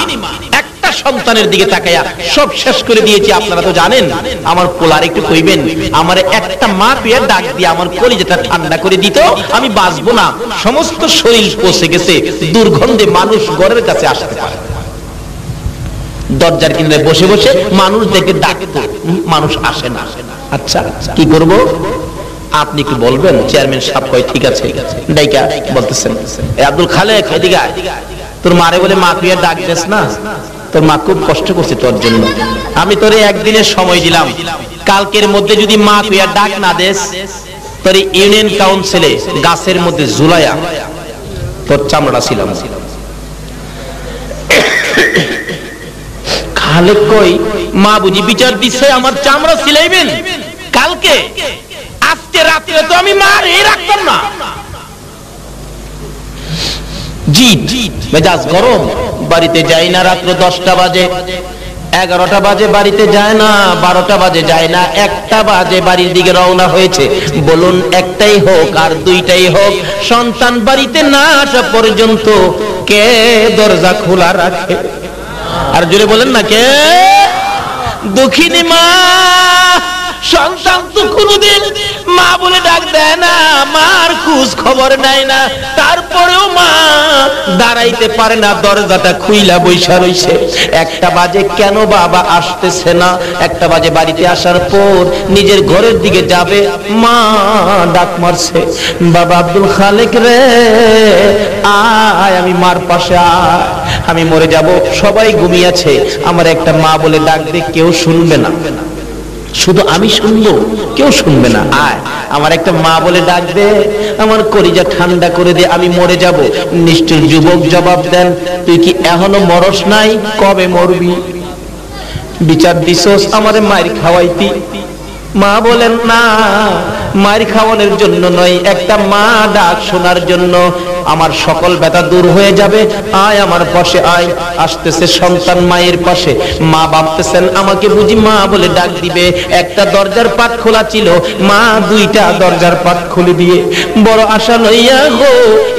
একটা সন্তানের দিকে তাকাইয়া সব শেষ করে দিয়েছি। আপনারা তো জানেন, আমার পোলার একটু কইবেন, আমার একটা মা পেয়ে ডাক দিয়ে আমার কলিজাটা ঠান্ডা করে দিত, আমি বাঁচবো না, সমস্ত শরীর পচে গেছে, দুর্গন্ধে মানুষ ঘরের কাছে আসতে পারে। দরজার কিনারে বসে বসে মানুষ দেখে ডাকতো, মানুষ আসে না। আচ্ছা কি করব আপনি কি বলবেন? চেয়ারম্যান সাহেব কয় ঠিক আছে। ডাইকা বলতেছেন, এ আব্দুল খালেক, এদিকে আয়, তোর মারে বলে মা তুই ডাক দেস না, তোর মা খুব কষ্ট করছে তোর জন্য, আমি তোরে একদিনের সময় দিলাম, কালকের মধ্যে যদি মা তুই ডাক না দেস, তোর ইউনিয়ন কাউন্সিলে গাছের মধ্যে ঝুলাইয়া তোর চামড়া ছিলাম। খালেক কই, মা বুঝি বিচার দিচ্ছে আমার চামড়া ছিলাইবেন কালকে? আজকে রাত্রে তো আমি মারে রাখতাম না। জি মেজাজ গরম, বাড়িতে যাই না। রাত্র 10টা বাজে, 11টা বাজে বাড়িতে যায় না, 12টা বাজে যায় না, 1টা বাজে বাড়ির দিকে রওনা হয়েছে। বলুন একটাই হোক আর 2টাই হোক, সন্তান বাড়িতে না আসা পর্যন্ত কে দরজা খোলা রাখে? আর জোরে বলেন না কে? দুঃখিনী মা, সন্তান তো কোনদিন মা বলে ডাক দেয় না, মার খোঁজ খবর নেয় না, তারপরেও মা দাঁড়াইতে পারে না, দরজাটা খুইলা বইসা রইছে। 1টা বাজে, কেন বাবা আসতেছে না? 1টা বাজে বাড়িতে আসার পর নিজের ঘরের দিকে যাবে, মা ডাক মারছে, বাবা আব্দুল খালেক রে আয়, আমি মার পাশে আয়, আমি মরে যাব, সবাই ঘুমিয়েছে, আমার একটা মা বলে ডাক দে, কেউ শুনবে না, শুধু আমি শুনবো, কেউ শুনবে না, আয় আমার একটা মা বলে ডাক দে, আমার কলিজা ঠান্ডা করে দে, আমি মরে যাব। নিষ্ঠুর যুবক জবাব দেন, তুই কি এখনো মরস নাই? কবে মরবি? বিচার দিছস আমারে মায়ের খাওয়াইতি? মা বলেন না, মায়ের খাওয়ানোর জন্য নয়, একটা মা ডাক শোনার জন্য আমার সকল ব্যথা দূর হয়ে যাবে, আয় আমার পাশে আয়। আসতেছে সন্তান মায়ের পাশে, মা ভাবতেছেন আমাকে বুঝি মা বলে ডাক দিবে। একটা দরজার পাট খোলা ছিল, মা 2টা দরজার পাট খুলে দিয়ে বড় আশা লইয়া গো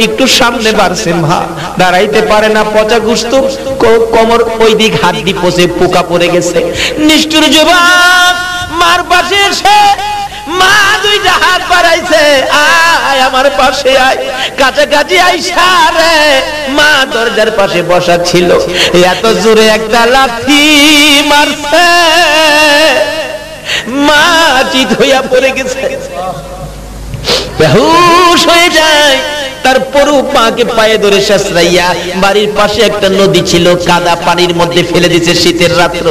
একটু সামনে বাড়ছে, মা দাঁড়াইতে পারে না, পচা গুস্ত কোমর, ওই দিক হাড্ডি পচে পোকা পড়ে গেছে। নিষ্ঠুর যুবক মার পাশে এসে মা 2টা হাত বাড়াইছে, আয় আমার পাশে আয়। কাছাকাছি আইসা রে মা দরজার পাশে বসা ছিল, এত জোরে একটা লাথি মারছে, মা চিত হইয়া পড়ে গেছে, বেহুশ হয়ে যায়। তার পরু মাকে পায়ে ধরে শেষরাইয়া বাড়ির পাশে একটা নদী ছিল, কাদা পানির মধ্যে ফেলে দিয়েছে শীতের রাত্র।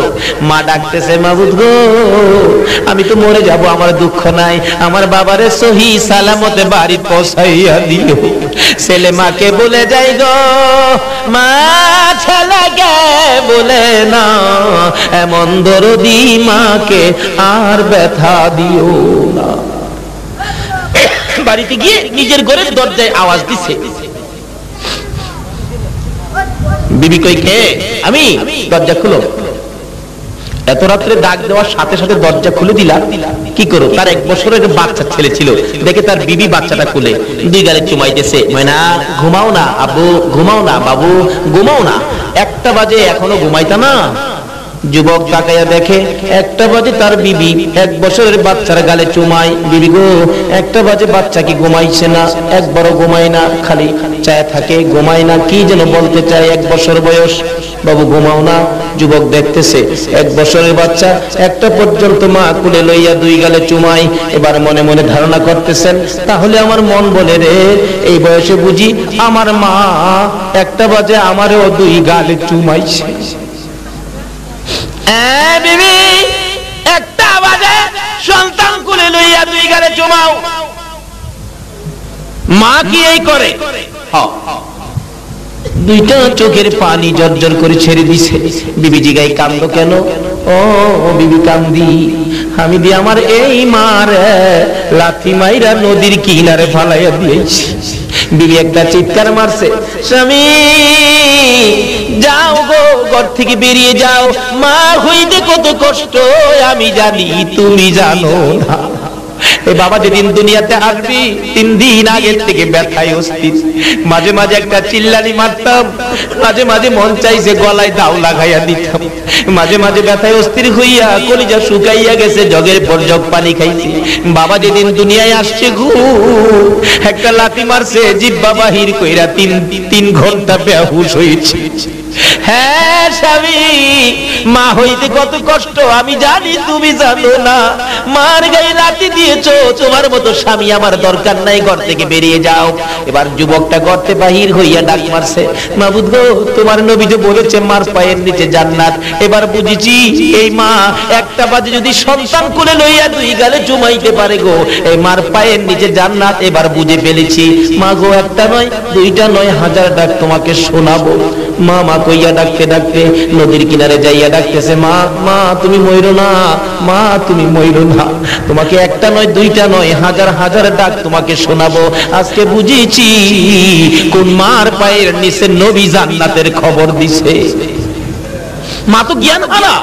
মা ডাকতেছে, মাবুদ গো আমি তো মরে যাব, আমার দুঃখ নাই, আমার বাবারে সহি সালামতে বাড়ি পৌঁছাইয়া দিও। ছেলে মাকে বলে যাই গো, মা ছেলেকে বলে না, এমন দরদি মাকে আর ব্যথা দিও না। বাড়িতে গিয়ে নিজের ঘরের দরজায় আওয়াজ দিছে, বিবি কই কে? আমি। দরজা খুলো। এত রাত্রে ডাক দেওয়ার সাথে সাথে দরজা খুলে দিলা, কি করো? তার 1 বছরের বাচ্চা ছেলে ছিল, দেখে তার বিবি বাচ্চাটা খুলে 2 গালে চুমাইতেছে। ময়না ঘুমাও না আব্বু, ঘুমাও না বাবু, ঘুমাও না। 1টা বাজে এখনো ঘুমাইতা না? যুবক তাকাইয়া দেখে 1টা বাজে তার বিবি 1 বছরের বাচ্চার গালে চুমায়। বিবি গো 1টা বাজে বাচ্চা কি ঘুমাইছে না? একবারও ঘুমায় না, খালি চায় থাকে, ঘুমায় না, কি যেন বলতে চায়। 1 বছর বয়স, বাবু ঘুমাও না। যুবক দেখতেছে 1 বছরের বাচ্চা 1টা পর্যন্ত মা কুলে লইয়া 2 গালে চুমাই। এবার মনে মনে ধারণা করতেছেন, তাহলে আমার মন বলে রে এই বয়সে বুঝি আমার মা 1টা বাজে আমারও 2 গালে চুমাইছে। বিবি 1টা বাজে সন্তান কুলে লইয়া 2 গালে চুমাও, মা কি এই করে? 2টা চোখের পানি জর্জর করে ছেড়ে দিছে। বিবি জিগাই, কান্দো কেন? ও বিবি কান্দি, আমি দিয়ে আমার এই মার লাথি মাইরা নদীর কিনারে ফালাইয়া দিয়েছি। বিবি একটা চিৎকার মারছে, স্বামী যাও গো, ঘর থেকে বেরিয়ে যাও, মা হইতে কত কষ্ট আমি জানি, তুমি জানো না। এ বাবা যেদিন দুনিয়াতে আসবি 3 দিন আগের থেকে ব্যথায় অস্থির। মাঝে মাঝে একটা চিল্লানি মারতাম, মাঝে মাঝে মন চাইছে গলায় দাও লাগাইয়া দিতাম, মাঝে মাঝে ব্যথায় অস্থির হইয়া কলিজা শুকাইয়া গেছে, জগের পর জগ পানি খাইছি। বাবা যেদিন দুনিয়ায় আসছে গো, একটা লাথি মারছে, জিহ্বা বাহির কইরা 3 ঘন্টা বেহুশ হইছে। হ্যাঁ স্বামী, মা হইতে কত কষ্ট আমি জানি, তুমি জানো না। মার গায়ে লাথি দিয়েছো, তোমার মতো স্বামী আমার দরকার নাই, ঘর থেকে বেরিয়ে যাও। এবার যুবকটা গর্তে বাহির হইয়া ডাক মারছে, মাবুদ গো তোমার নবী যে বলেছে মার পায়ের নিচে জান্নাত, এবার বুঝেছি এই মা 1টা বাজে যদি সন্তান কোলে লইয়া 2 গালে চুমাইতে পারে গো, এই মার পায়ের নিচে জান্নাত এবার বুঝে ফেলেছি। মা গো 1টা নয় 2টা নয় 1000 ডাক তোমাকে শোনাবো। মা মা কইয়া ডাকতে ডাকতে নদীর কিনারে যাইয়া ডাকতেছে, মা মা তুমি মইরো না, মা তুমি মইরো না, তোমাকে 1টা নয় 2টা নয় 1000 ডাক তোমাকে শোনাবো। আজকে বুঝেছি কোন মার পায়ের নিচে নবী জান্নাতের খবর দিছে। মা তো জ্ঞান হারা,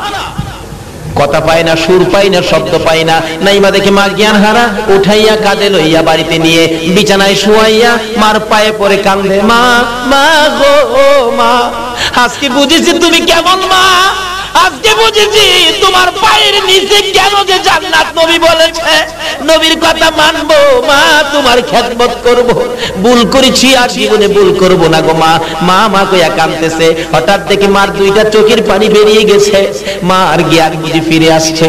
কথা পায় না, সুর পায় না, শব্দ পায় না। নাইমা দেখে মা জ্ঞান হারা, উঠাইয়া কাঁধে লইয়া বাড়িতে নিয়ে বিছানায় শুয়াইয়া মার পায়ে পড়ে কান্দে, মা মা গো মা, আজকে বুঝেছি তুমি কেমন মা, আজকে বুঝেছি তোমার পায়ের নিচে কেন যে জান্নাত নবী বলেছে। নবীর কথা মানবো মা, তোমার খেদমত করব, ভুল করেছি আর জীবনে ভুল করব না গো মা। মা মা কইয়া কাঁদতেছে, হঠাৎ দেখে মার 2টা চোখের পানি বেরিয়ে গেছে, মা আর জ্ঞান বুঝি ফিরে আসছে।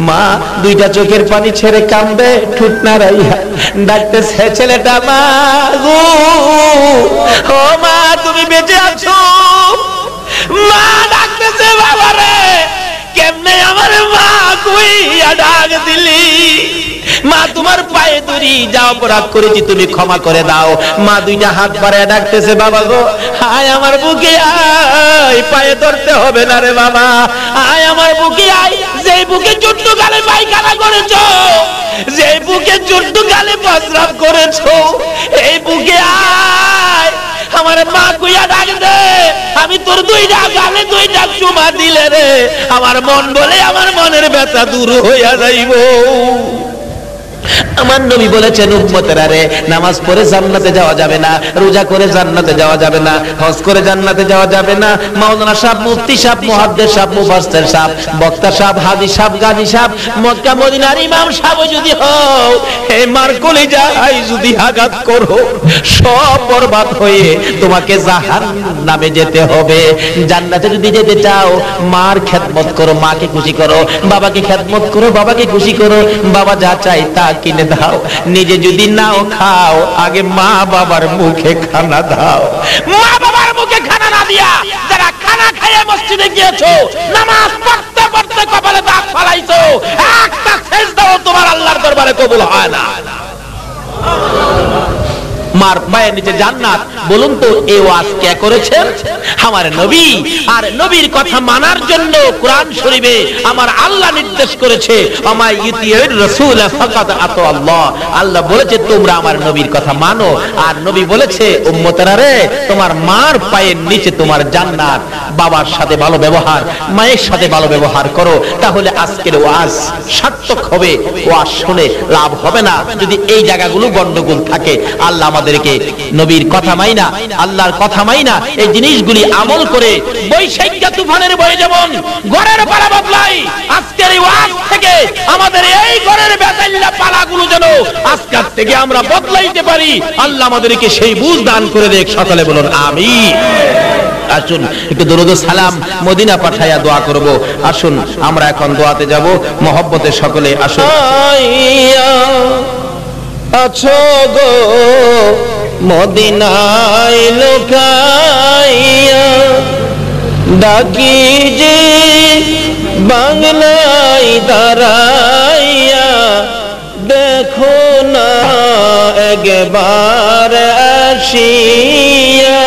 মা 2টা চোখের পানি ছেড়ে কান্দে, ঠুট নাড়াইয়া ডাকতেছে ছেলেটা, মা গো ও মা তুমি বেঁচে আছো? মা ডাকতেছে, বাবা রে কেমনে আমার মা কইয়া ডাক দিলি? মা তোমার পায়ে ধরি, যা অপরাধ করেছি তুমি ক্ষমা করে দাও। মা 2টা হাত বাড়ায় ডাকতেছে, বাবা গো আয় আমার বুকে আয়, পায়ে ধরতে হবে না রে বাবা, আয় আমার বুকে আয়, যেই বুকে ছোট্ট গালে পায়খানা করেছো, যেই বুকে ছোট্ট গালে প্রস্রাব করেছো, এই বুকে আয়, আমার মা কইয়া ডাক দে। আমি তোর 2টা গালে 2টা চুমা দিলে রে আমার মন বলে আমার মনের ব্যথা দূর হইয়া যাইব। আমার নবী বলেছেন উম্মতেরা রে, নামাজ পড়ে জান্নাতে যাওয়া যাবে না, রোজা করে জান্নাতে যাওয়া যাবে না, হজ করে জান্নাতে যাওয়া যাবে না। মাওলানা সাহেব, মুফতি সাহেব, মুহাদ্দিস সাহেব, মুফাসসির সাহেব, বক্তা সাহেব, হাদিস সাহেব, গাজী সাহেব, মক্কা মদিনার ইমাম সাহেব যদি হও, এই মার কলিজায় যদি আঘাত করো, সব বরবাদ হয়ে তোমাকে জাহান্নামে যেতে হবে। জান্নাতে যদি যেতে চাও মার খেদমত করো, মাকে খুশি করো, বাবাকে খেদমত করো, বাবাকে খুশি করো। বাবা যা চাই তা কিনে কিনে দাও, নিজে যদি নাও খাও আগে মা বাবার মুখে খানা দাও। মা বাবার মুখে খানা না দিয়া যারা খানা খেয়ে মসজিদে গিয়েছো, নামাজ পড়তে পড়তে কপালে দাগ ফালাইছো, একটা সেজদাও তোমার আল্লাহর দরবারে কবুল হয় না। মার পায়ের নিচে জান্নাত। বলুন তো এই ওয়াজ কে করেছেন? আমার নবী। আর নবীর কথা মানার জন্য কোরআন শরীফে আমার আল্লাহ নির্দেশ করেছে, আমায় ইউতিউর রাসূল ফাকাত আতা আল্লাহ। আল্লাহ বলেছে তোমরা আমার নবীর কথা মানো। আর নবী বলেছে উম্মতেরা রে, তোমার মার পায়ের নিচে তোমার জান্নাত। বাবার সাথে ভালো ব্যবহার, মায়ের সাথে ভালো ব্যবহার করো, তাহলে আজকের ওয়াজ সার্থক হবে। ওয়াজ শুনে লাভ হবে না যদি এই জায়গাগুলো গন্ডগোল থাকে। আল্লাহ আমাদেরকে নবীর কথা মাইনা, আল্লাহর কথা মাইনা এই জিনিসগুলি আমল করে বৈশাখী তুফানের বয়ে যেমন ঘরের পালা বদলাই, আজকের এই ওয়াজ থেকে আমাদের এই ঘরের বেতাল্লা পালাগুলো যেন আজকের থেকে আমরা বদলাইতে পারি। আল্লাহ আমাদেরকে সেই বুঝ দান করে দেখ। সকলে বলুন আমিন। আসুন একটু দরুদ ও সালাম মদিনা পাঠাইয়া দোয়া করব। আসুন আমরা এখন দোয়াতে যাব মহব্বতে সকলে আসুন। আছো গো মদিনায় লোকাইয়া, ডাকি যে বাংলায় দাঁড়াইয়া, দেখো না একবার আসিয়া।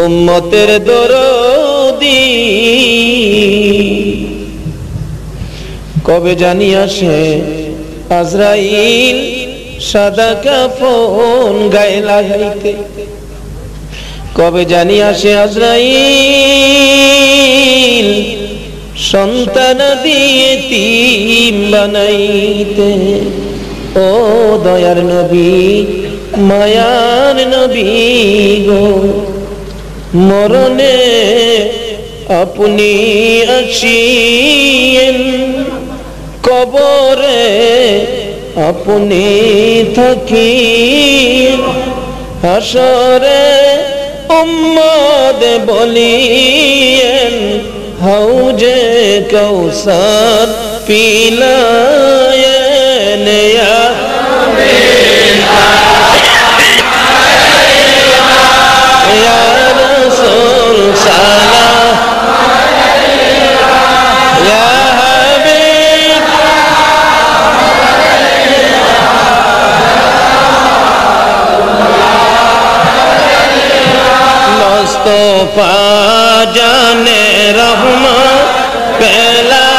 উম্মতের দরদি কবে জানি আসে আজরাইল সাদা কাফন গায়ে লাগাইতে, কবে জানি আসে আজরাইল সন্তান দিয়ে তিম বানাইতে। ও দয়ার নবী, মায়ার নবী গো, মরণে আপনি আসিয়েন, কবরে আপনি থাকিয়েন, হাসরে উম্মত বলিয়েন, হাউজে কাউসার পিলায়েন। ইয়া রাসূল সালাম ইয়া হাবিব, মুস্তাফা জানে রহমত পেলা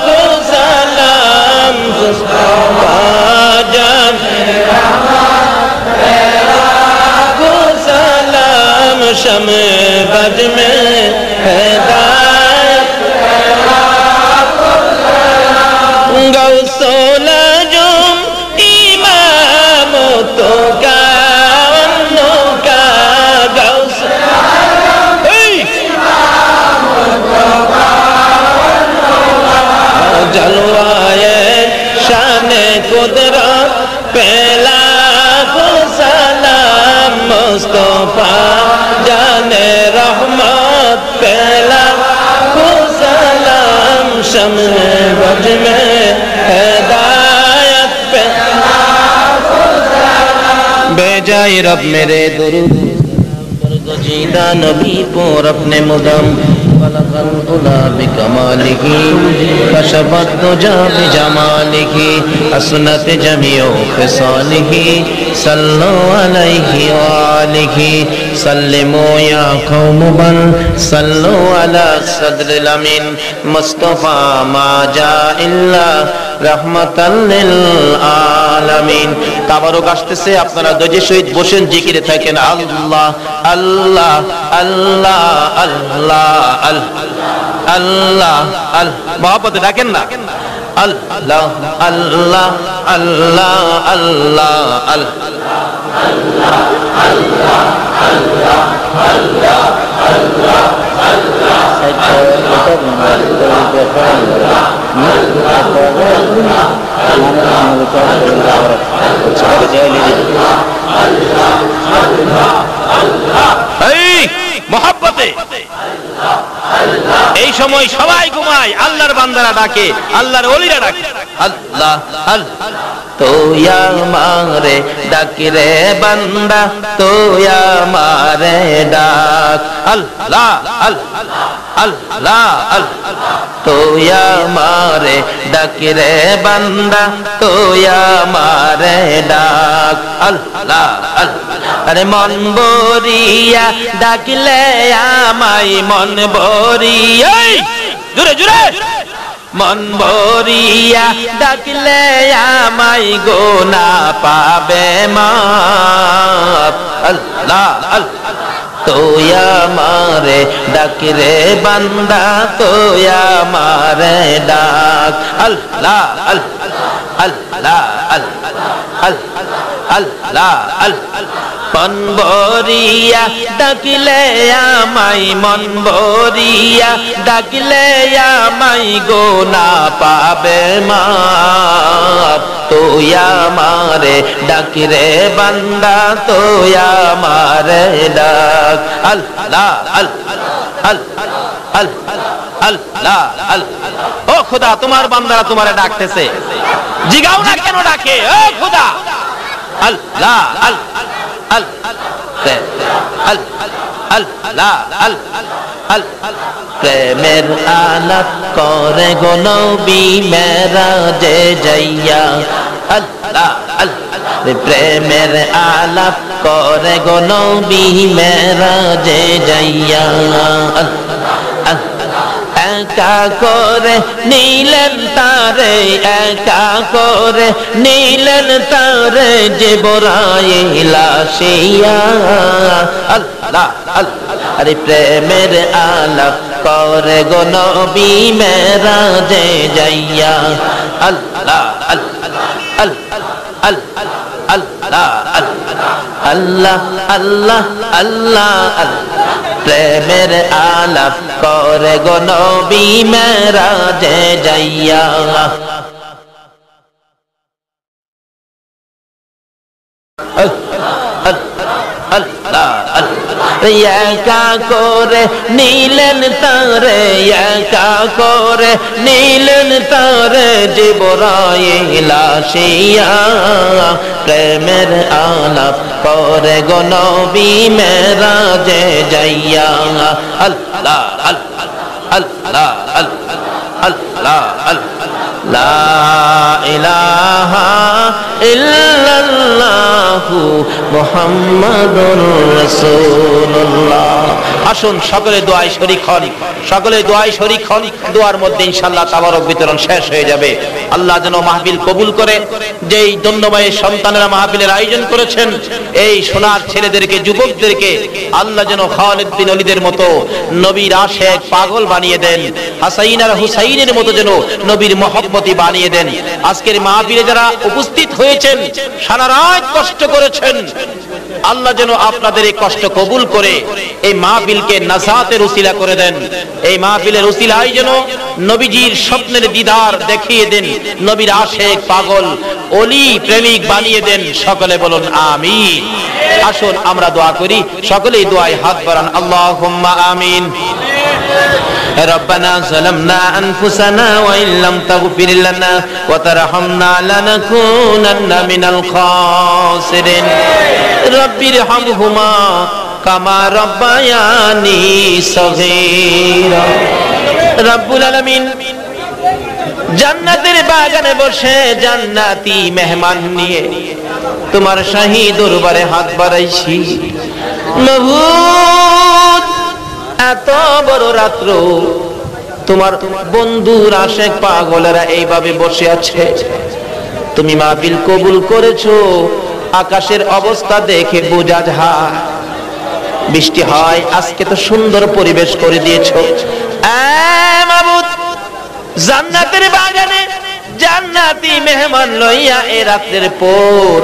কো সালাম, মুস্তাফা জানে রহমত পেলা কো সালাম, शमे बज में हिदायत गौसोला जो इमाम तो का जलवाए शान कुदरत पहला को सलाम, मुस्तफा जाने रहमत पहला को सलाम, शम्मे बज में हिदायत पहला को सलाम, बेजाए रब मेरे दुरूद बरगजीदा नबी पर अपने मुदम बिकमालिही कशबत तुजा बिजमालिही असनत जमियो खिसालिही सल्लो अलैहि वालिही सल्लिमो या कौम बल सल्लो अला सदरिल अमीन मुस्तफा मा जा इल्ला रहमतल लिल आलामीन। তাবারক আসতেছে, আপনারা ধৈর্যের সহিত বসেন, জিকিরে থাকেন আল্লাহ আল্লাহ আল্লাহ আল্লাহ আল্লাহ আল্লাহ, মহব্বতে ডাকেন না আল্লাহ আল্লাহ আল্লাহ আল্লাহ মহব্বতে এই সময় সবাই ঘুমায়, আল্লাহর বান্দারা ডাকে, আল্লাহর ওলিরা ডাকে আল্লাহ আল্লাহ। তোয়া মারে ডাক রে বান্দা, তোয়া মারে ডাক আল্লাহ আল্লাহ আল্লাহ আল্লাহ। তোয়া মারে ডাক রে বান্দা, তোয়া মারে ডাক আল্লাহ আল্লাহ। আরে মন বরিয়া ডাকলে আমায়, মন বরিয়া জোরে জোরে, মন ভরিয়া ডাকলে আমায় গোনা পাবে মাপ আল্লাহ আল্লাহ। তোয়া মারে ডাক রে বান্দা, তোয়া মারে ডাক আল্লাহ আল্লাহ আল্লাহ আল্লাহ আল্লাহ আল্লাহ। মন ভরিয়া ডাকলে আমায়, মন ভরিয়া ডাকলে আমায় গোনা পাবে মাপ। তোয়া মারে ডাক রে বান্দা, তোয়া মারে ডাক আল্লাহ আল্লাহ আল্লাহ আল্লাহ। ও খোদা, তোমার বান্দারা তোমারে ডাকতেছে, জিগাও না কেন ডাকে? ও খোদা আল্লাহ আল্লাহ প্রেমের আলাপ করে গো নবী মেরাজে যাইয়া আল্লাহ আল্লাহ। প্রেমের আলাপ করে গো নবী মেরাজে যাইয়া একা করে নিলেন তারে, একা করে নিলেন তারে জিবরাইল আসিয়া আল্লাহ আল্লাহ। আরে প্রেমের আলাপ করে গো নবী মেরাজে যাইয়া আল্লাহ আল্লাহ আল্লাহ আল্লাহ আল্লাহ আল্লাহ আল্লাহ আল্লাহ। প্রেমের আলাপ করে গো নবী মেরাজে যাইয়া আল্লাহ একা করে নিলেন তারে, একা করে নিলেন তারে জিবরাইল আসিয়া। প্রেমের আলাপ করে গো নবী মেরাজে যাইয়া আল্লাহ আল্লাহ আল্লাহ আল্লাহ আল্লাহ। লা ইলাহা ইল্লাল্লাহু মুহাম্মাদুর রাসূলুল্লাহ। আসুন সকলে দোয়ায় শরীক হন, সকলে দোয়ায় শরীক হন। দোয়ার মধ্যে ইনশাআল্লাহ তাবারক বিতরণ শেষ হয়ে যাবে। আল্লাহ যেন মাহফিল কবুল করে। যেই ধন্যবাদের সন্তানেরা মাহফিলের আয়োজন করেছেন, এই সোনার ছেলেদেরকে, যুবকদেরকে আল্লাহ যেন খালিদ বিন ওলীদের মতো নবীর আশিক পাগল বানিয়ে দেন, হাসাইন আর হুসাইনের মতো যেন নবীর মহব্বতী বানিয়ে দেন। আজকের মাহফিলে যারা উপস্থিত হয়েছেন, সারা রাত কষ্ট করেছেন, আল্লাহ যেন আপনাদের এই কষ্ট কবুল করে এই মাহফিলকে নাজাতের উসিলা করে দেন। এই মাহফিলের উসিলায় যেন নবীজির স্বপ্নের দিদার দেখিয়ে দেন, নবীর আশিক পাগল ওলি প্রেমিক বানিয়ে দেন। সকলে বলুন আমিন। আসুন আমরা দোয়া করি, সকলেই দোয়ায় হাত বাড়ান। আল্লাহুম্মা আমিন। ربنا ظلمنا أنفسنا وإن لم تغفر لنا وترحمنا لنكونن من الخاسرين رب ارحمهما كما ربياني صغيرا রব্বুল আলামিন জান্নাতের বাগানে বসে জান্নাতি মেহমান নিয়ে তোমার শাহী দরবারে হাত বাড়াইছি। মাবুদ, এত বড় রাত্র তোমার বন্ধুর আশিক পাগলেরা এইভাবে বসে আছে, তুমি মাহফিল কবুল করেছো। আকাশের অবস্থা দেখে বোঝা যায় বৃষ্টি হয়। আজকে তো সুন্দর পরিবেশ করে দিয়েছো। মাবুদ, জান্নাতের বাগানে জান্নাতি মেহমান লইয়া এ রাতের পর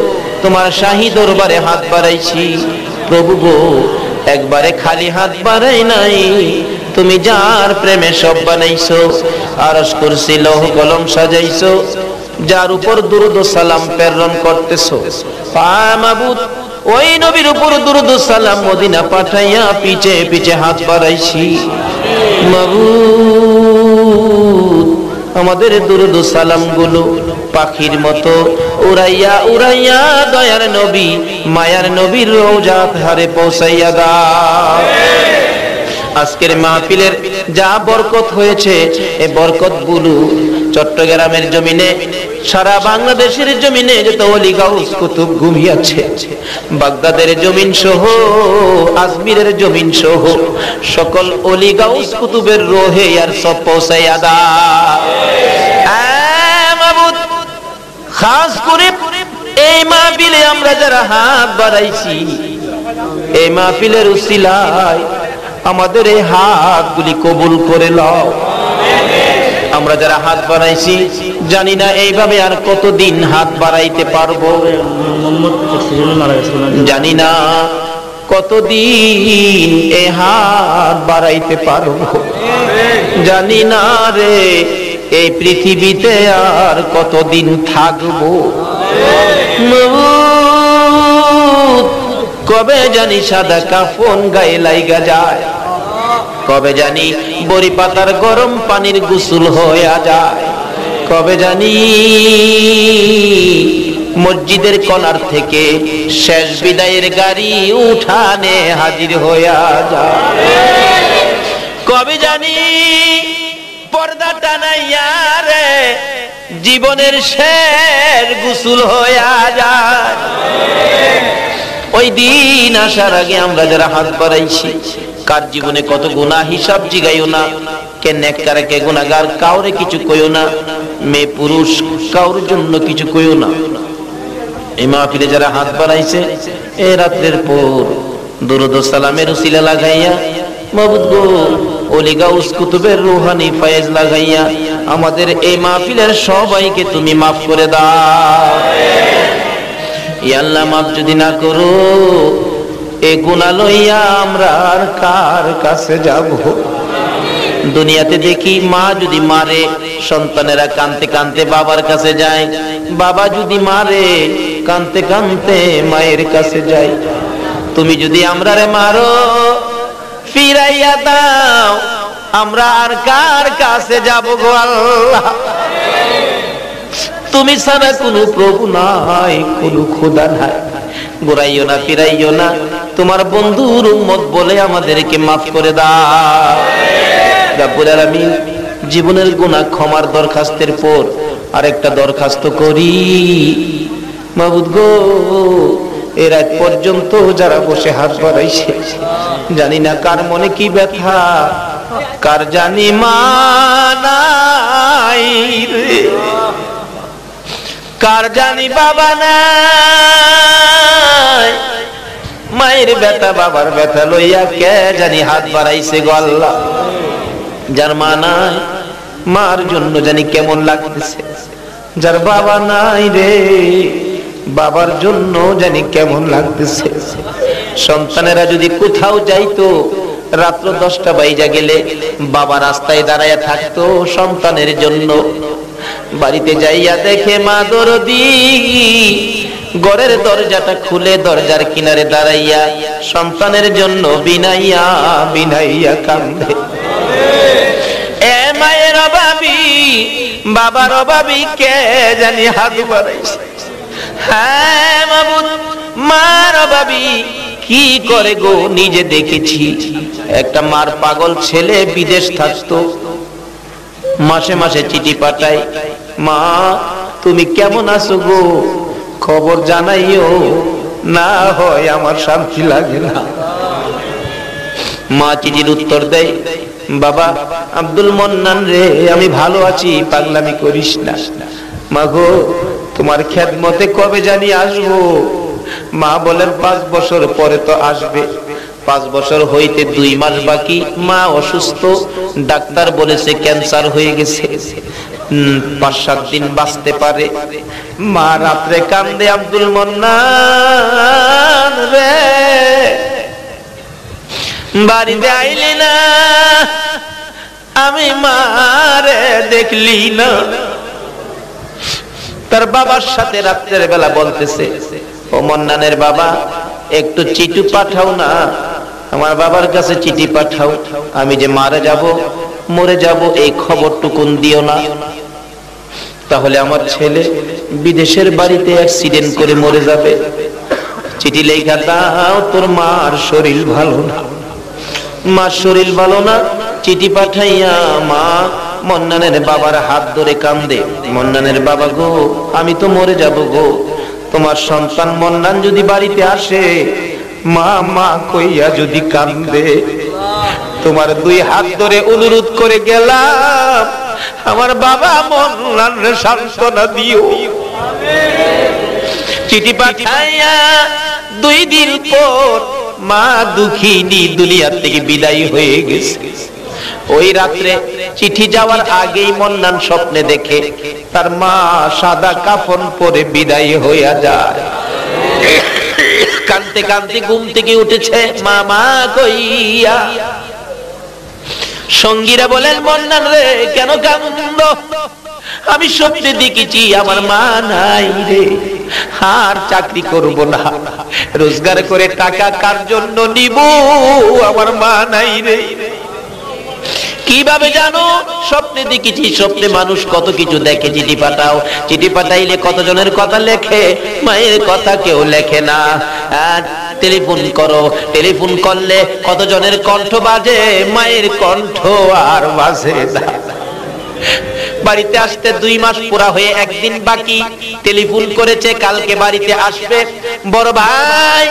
তোমার শাহী দরবারে হাত বাড়াইছি। প্রভু গো, একবারে খালি হাত বাড়াই নাই, তুমি যার প্রেমে সব বানাইছো, আরশ কুরসি লৌহ কলম সাজাইছো, যার উপর দুরূদ ও সালাম প্রেরণ করতেছো, মাবুদ ওই নবীর উপর দুরূদ ও সালাম মদিনা পাঠাইয়া পিছে পিছে হাত বাড়াইছি। মাবুদ আমাদের দুরূদ ও সালাম গুলো পাখির মতো উড়াইয়া উড়াইয়া দয়ার নবী মায়ার নবীর রওজা হারে পৌঁছাইয়া দাও। আজকের মাহফিলের যা বরকত হয়েছে, এই বরকত গুলো চট্টগ্রামের জমিনে, সারা বাংলাদেশের জমিনে যত ওলি গাউস কুতুব ঘুমিয়েছে, বাগদাদের জমিন সহ আজমিরের জমিন সহ সকল ওলি গাউস কুতুবের রোহে আর সব পৌঁছাইয়া দাও। মাবুদ খাস করে এই মাহফিলে আমরা যারা হাত বাড়াইছি, এই মাহফিলের উসিলায় আমাদের এই হাতগুলি কবুল করে নাও। আমরা যারা হাত বাড়াইছি জানি না এইভাবে আর কতদিন হাত বাড়াইতে পারবো, জানি না কতদিন এই হাত বাড়াইতে পারবো, জানি না রে এই পৃথিবীতে আর কতদিন থাকবো। কবে জানি সাদা কাফন গায়ে লাইগা যায়, কবে জানি বড়ি পাতার গরম পানির গোসল হইয়া যায়, কবে জানি মসজিদের কোণার থেকে শেষ বিদায়ের গাড়ি উঠানে হাজির হইয়া যায়, কবে জানি পর্দা টানাইয়া রে জীবনের শেষ গোসল হইয়া যায়। ওই দিন আসার আগে আমরা যারা হাত বাড়াইছি, কার জীবনে কত গুনাহ হিসাব জিগাইও না, কে নেককার কে গুনাহগার কাউরে কিছু কইও না, মেয়ে পুরুষ কাউর জন্য কিছু কইও না। এই মাহফিলে যারা হাত বাড়াইছে এ রাতের পর দুরূদ ও সালামের উসিলা লাগাইয়া মাবুদ গো ওলি গাউস কুতুবের রূহানি ফয়েজ লাগাইয়া আমাদের এই মাহফিলের সবাইকে তুমি মাফ করে দাও। ইয়া আল্লাহ মাফ যদি না করো, এ গুনাহ লইয়া আমরা আর কার কাছে যাব? দুনিয়াতে দেখি মা যদি মারে সন্তানেরা কাঁদতে কাঁদতে বাবার কাছে যায়, বাবা যদি মারে কাঁদতে কাঁদতে মায়ের কাছে যায়। তুমি যদি আমরারে মারো ফিরাইয়া দাও, আমরা আর কার কাছে যাব গো আল্লাহ? তুমি ছাড়া কোনো প্রভু নাই, কোনো খোদা নাই। ঘুরাইও না ফিরাইও না, তোমার বন্ধুর উম্মত বলে আমাদেরকে মাফ করে দাও। রব্বুল আলামিন জীবনের গুনাহ ক্ষমার দরখাস্তের পর আরেকটা দরখাস্ত করি, মাবুদ গো এ রাত পর্যন্ত যারা বসে হাত বাড়াইছে, জানি না কার মনে কি ব্যথা, কার জানি মা নাই রে, কার জানি বাবা নাই, মায়ের ব্যথা বাবার ব্যথা লইয়া কে জানি হাত বাড়াইছে গো আল্লাহ। যার মা নাই মার জন্য জানি কেমন লাগতেছে, যার বাবা নাই রে বাবার জন্য জানি কেমন লাগতেছে। সন্তানেরা যদি কোথাও যাইতো, রাত্র 10টা বাইজা গেলে বাবা রাস্তায় দাঁড়ায়া থাকতো সন্তানের জন্য, বাড়িতে যাইয়া দেখে মা দরদি ঘরের দরজাটা খুলে দরজার কিনারে দাঁড়াইয়া সন্তানের জন্য বিনাইয়া বিনাইয়া কান্দে। এ মায়ের অভাবী বাবার অভাবী কে জানি হাত বাড়াইছে। হ্যাঁ মাবুদ, মার অভাবী কি করে গো নিজে দেখেছি। একটা মার পাগল ছেলে বিদেশ থাকতো, মাসে মাসে চিঠি পাঠাই, মা তুমি কেমন আছো গো, খবর জানাইও, না হয় আমার শান্তি লাগে না। মা চিঠির উত্তর দেয়, বাবা আব্দুল মন্নান রে আমি ভালো আছি, পাগলামি করিস না। মা গো তোমার খেদমতে কবে জানি আসবো। মা বলেন 5 বছর পরে তো আসবে। 5 বছর হইতে 2 মাস বাকি, মা অসুস্থ, ডাক্তার বলেছে ক্যান্সার হয়ে গেছে। 5-7 দিন বাঁচতে পারে। মা রাত্রে কান্দে, আব্দুল মন্নান রে বাড়িতে আইলি না, আমি মারে দেখলি না। তার বাবার সাথে রাত্রের বেলা বলতেছে, ও মন্নানের বাবা, একটু চিঠি পাঠাও না, আমার বাবার কাছে চিঠি পাঠাও, আমি যে মারা যাব, মরে যাব, এই খবরটুকুন দিও না, তাহলে আমার ছেলে বিদেশের বাড়িতে অ্যাক্সিডেন্ট করে মরে যাবে। চিঠি লেখা দাও, তোর মার শরীর ভালো না, মার শরীর ভালো না। চিঠি পাঠাইয়া মা মন্নানের বাবার হাত ধরে কান্দে, মন্নানের বাবা গো, আমি তো মরে যাব গো, তোমার সন্তান মন্নান যদি বাড়িতে আসে, মা মা কইয়া যদি কান্দে, তোমার 2 হাত ধরে অনুরোধ করে গেলাম, আমার বাবা মন্নানরে সান্ত্বনা দিও। চিঠি পাঠাইয়া 2 দিন পর মা দুঃখিনী দুনিয়া থেকে বিদায় হয়ে গেছে। ওই রাত্রে চিঠি যাওয়ার আগেই মন্নান স্বপ্নে দেখে তার মা সাদা কাফন পরে বিদায় হইয়া যায়। কাঁদতে কাঁদতে ঘুম থেকে উঠেছে, মামা কইয়া। সঙ্গীরা বলেন, মন্নান রে কেন কান্দো? আমি স্বপ্নে দেখেছি আমার মা নাই রে, আর চাকরি করব না, রোজগার করে টাকা কার জন্য নিব, আমার মা নাই রে। কিভাবে জানো? স্বপ্নে দেখেছি, স্বপ্নে মানুষ কত কিছু দেখে। চিঠি পাঠাও, চিঠি পাঠাইলে কতজনের কথা লেখে, মায়ের কথা কেউ লেখে না। টেলিফোন করো, টেলিফোন করলে কতজনের কণ্ঠ বাজে, মায়ের কণ্ঠ আর বাজে না। বাড়িতে আসতে 2 মাস পুরা হয়ে 1 দিন বাকি, টেলিফোন করেছে কালকে বাড়িতে আসবে। বড় ভাই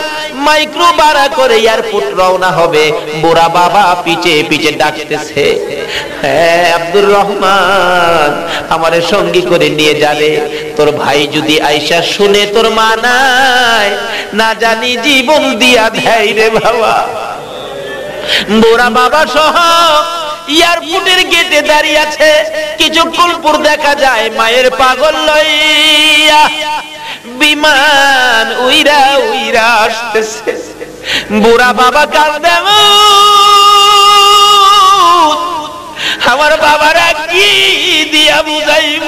মাইক্রো ভাড়া করে এয়ারপোর্ট রওনা হবে, বুড়া বাবা পিছে পিছে ডাকতেছে, হ্যাঁ আব্দুর রহমান আমারে সঙ্গী করে নিয়ে যাবে, তোর ভাই যদি আইসা শুনে তোর মা নাই, না জানি জীবন দিয়া দেয় রে বাবা। বুড়া বাবা সহ এয়ারপোর্টের গেটে দাঁড়িয়ে আছে, কিছুক্ষণ পর দেখা যায় মায়ের পাগল লইয়া বিমান উইরা উইরা আসতেছে। বুড়া বাবা কাঁদে, আমার বাবারা কি দিয়া বুঝাইব?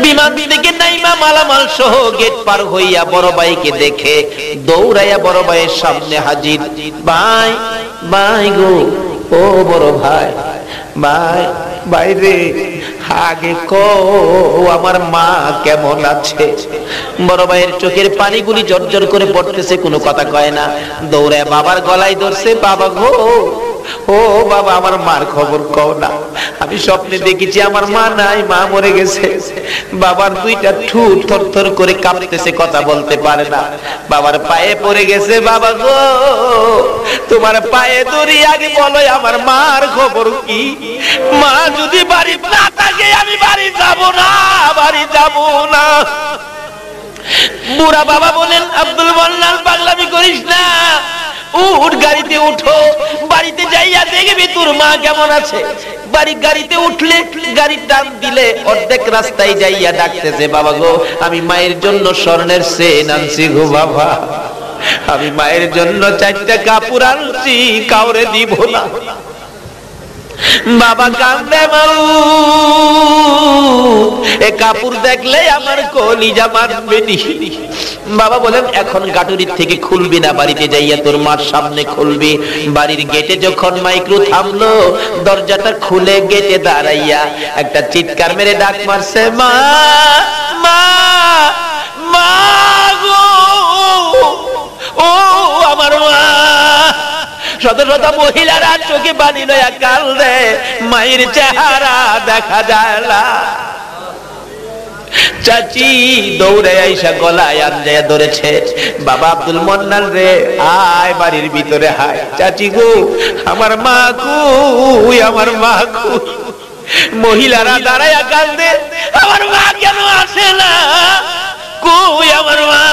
বিমান থেকে নাইমা মালামাল সহ গেট পার হইয়া বড় ভাইকে দেখে দৌড়াইয়া বড় ভাইয়ের সামনে হাজির। ভাই ভাই গো, ও বড় ভাই, ভাই বাইরে আগে কো আমার মা কেমন আছে? বড় ভাইয়ের চোখের পানিগুলি জর্জর করে পড়তেছে, কোনো কথা কয় না। দৌড়ে বাবার গলায় ধরছে, বাবা গো, ও বাবা আমার মার খবর কও না, আমি স্বপ্নে দেখেছি আমার মা নাই, মা মরে গেছে। বাবার 2টা ঠোঁট থরথর করে কাঁপতেছে, কথা বলতে পারে না। বাবার পায়ে পড়ে গেছে, বাবা গো তোমার পায়ে ধরি, আগে বলো আমার মার খবর কি? মা যদি বাড়ি না থাকে আমি বাড়ি যাব না, বাড়ি যাব না। বুড়া বাবা বলেন, আব্দুল মন্নান পাগলামি করিস না, উঠ গাড়িতে উঠো, বাড়িতে যাইয়া দেখবি তোর মা কেমন আছে। গাড়িতে উঠলে গাড়ির টান দিলে অর্ধেক রাস্তায় যাইয়া ডাকতেছে, বাবা গো আমি মায়ের জন্য স্বর্ণের চেন আনছি গো বাবা, আমি মায়ের জন্য 4টা কাপড় আনছি, কাউরে দিব না। বাবা কান্দে, এ কাপড় দেখলে আমার কলিজা মারবে নি। বাবা বলেন, এখন গাটুরির থেকে খুলবি না, বাড়িতে যাইয়া তোর মার সামনে খুলবি। বাড়ির গেটে যখন মাইক্রো থামলো, দরজাটা খুলে গেটে দাঁড়াইয়া একটা চিৎকার মেরে ডাক মারছে, মা মা মা গো, ও আমার মা। শত শত মহিলারা চোখে পানি লইয়া কান্দে, মায়ের চেহারা দেখা যায় না। চাচি দৌড়ে আইসা গলায় আঞ্জায়া ধরেছে, বাবা আব্দুল মন্নান রে আয় বাড়ির ভিতরে হায়। চাচি গো আমার মা কই, আমার মা কই? মহিলারা দাঁড়াইয়া কান্দে, আমার মা কেন আসে না, কই আমার মা?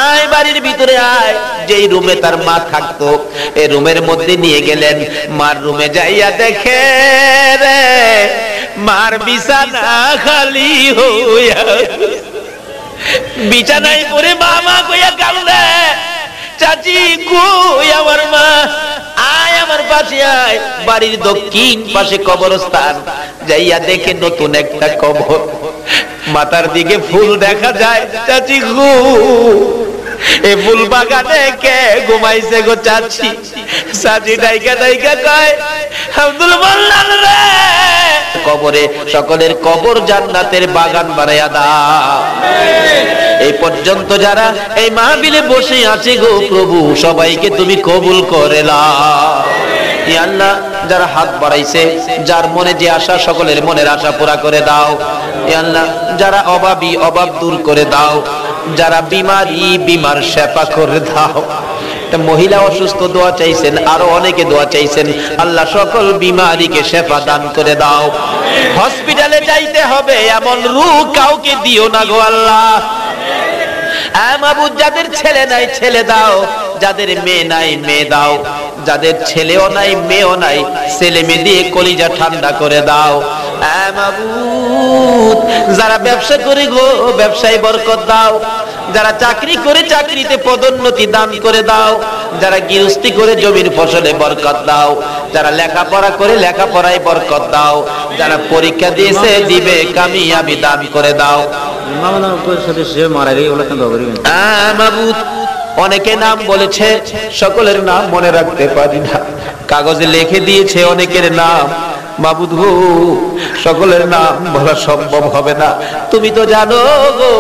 আয় বাড়ির ভিতরে আয়। যেই রুমে তার মা থাকতো এই রুমের মধ্যে নিয়ে গেলেন। মার রুমে যাইয়া দেখে রে মার বিছানা খালি হইয়া, বিছানায় পড়ে মামা কইয়া কান্দে, চাচি কই আমার মা, আয় আমার পাশে আয়। বাড়ির দক্ষিণ পাশে কবরস্থান, যাইয়া দেখে নতুন একটা কবর, মাথার দিকে ফুল দেখা যায়। চাচি গো, এ ফুল বাগানে কে ঘুমাইছে গো চাচি? চাচি ডাইকা ডাইকা কয়, আব্দুল মোল্লান রে, কবরে সকলের কবর জান্নাতের বাগান বানাইয়া দাও। এই পর্যন্ত যারা এই মাহফিলে বসে আছে গো প্রভু, সবাইকে তুমি কবুল করে নাও। ইয়া আল্লাহ, যারা হাত বাড়াইছে, যার মনে যে আশা, সকলের মনের আশা পুরা করে দাও। ইয়া আল্লাহ, যারা অভাবী, অভাব দূর করে দাও। যারা বিমারি, বিমার সেবা করে দাও। মহিলা অসুস্থ, দোয়া চাইছেন, আরো অনেকে দোয়া চাইছেন। আল্লাহ সকল বিমারিকে শেফা দান করে দাও। হসপিটালে যাইতে হবে এমন রোগ কাউকে দিও না গো আল্লাহ। মাবুদ, যাদের ছেলে নাই ছেলে দাও, যাদের মেয়ে নাই মেয়ে দাও, যাদের ছেলেও নাই মেয়েও নাই, ছেলে মেয়ে দিয়ে কলিজা ঠান্ডা করে দাও। মাবুদ, যারা ব্যবসা করে গো, ব্যবসায় বরকত দাও। যারা চাকরি করে চাকরিতে পদোন্নতি দান করে দাও। যারা গৃহস্থী করে জমির ফসলে বরকত দাও। যারা লেখাপড়া করে লেখাপড়ায় বরকত দাও। যারা পরীক্ষা দিয়েছে দিবে, কামিয়াবি দান করে দাও। মাবুদ, অনেকে নাম বলেছে, সকলের নাম মনে রাখতে পারি না, কাগজে লিখে দিয়েছে অনেকের নাম। মাবুদ গো, সকলের নাম বলা সম্ভব হবে না, তুমি তো জানো গো।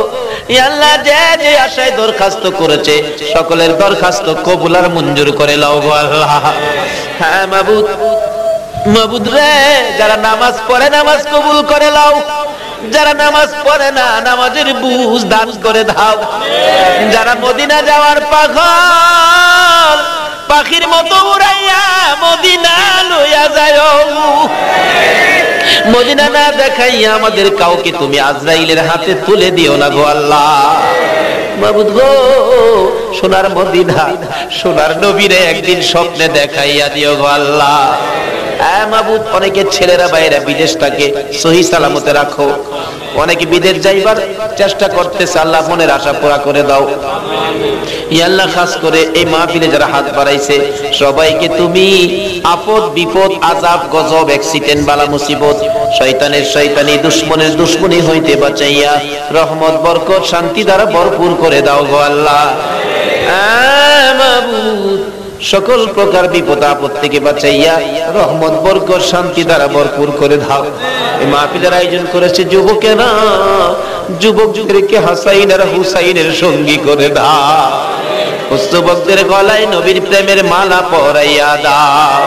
ইয়া আল্লাহ, যে যে আশায় দরখাস্ত করেছে, সকলের দরখাস্ত কবুল আর মঞ্জুর করে নাও গো আল্লাহ। হ্যাঁ মাবুদ, মাবুদ রে, যারা নামাজ পড়ে নামাজ কবুল করে নাও। যারা নামাজ পড়ে না, নামাজের বুঝ দান করে দাও। যারা মদিনা যাওয়ার পাগল, পাখির মতো উড়াইয়া মদিনা লইয়া যায়, মদিনা না দেখাইয়া আমাদের কাউকে তুমি আজরাইলের হাতে তুলে দিও না গো আল্লাহ। মাবুদ গো, সোনার মদিনা, সোনার নবীরে একদিন স্বপ্নে দেখাইয়া দিও গো আল্লাহ। মাবুদ, অনেকের ছেলেরা বাইরে বিদেশ থাকে, সহি সালামতে রাখো। অনেকে বিদেশ যাইবার চেষ্টা করতেছে, আল্লাহ মনের আশা পুরা করে দাও। ইয়া আল্লাহ, খাস করে এই মাহফিলে যারা হাত বাড়াইছে, সবাইকে তুমি আপদ বিপদ, আযাব গজব, অ্যাক্সিডেন্ট, বালা মুসিবত, শয়তানের শয়তানি, দুশমনের দুশমনি হইতে বাঁচাইয়া রহমত, বরকত, শান্তি দ্বারা ভরপুর করে দাও গো আল্লাহ। মাবুদ, সকল প্রকার বিপদ আপদ থেকে বাঁচাইয়া রহমত, বরকত, শান্তি দ্বারা ভরপুর করে দাও। এই মাহফিলের আয়োজন করেছে যুবকেরা, যুবকদেরকে হাসাইন আর হুসাইনের সঙ্গী করে দাও। যুবকদের গলায় নবীর প্রেমের মালা পরাইয়া দাও।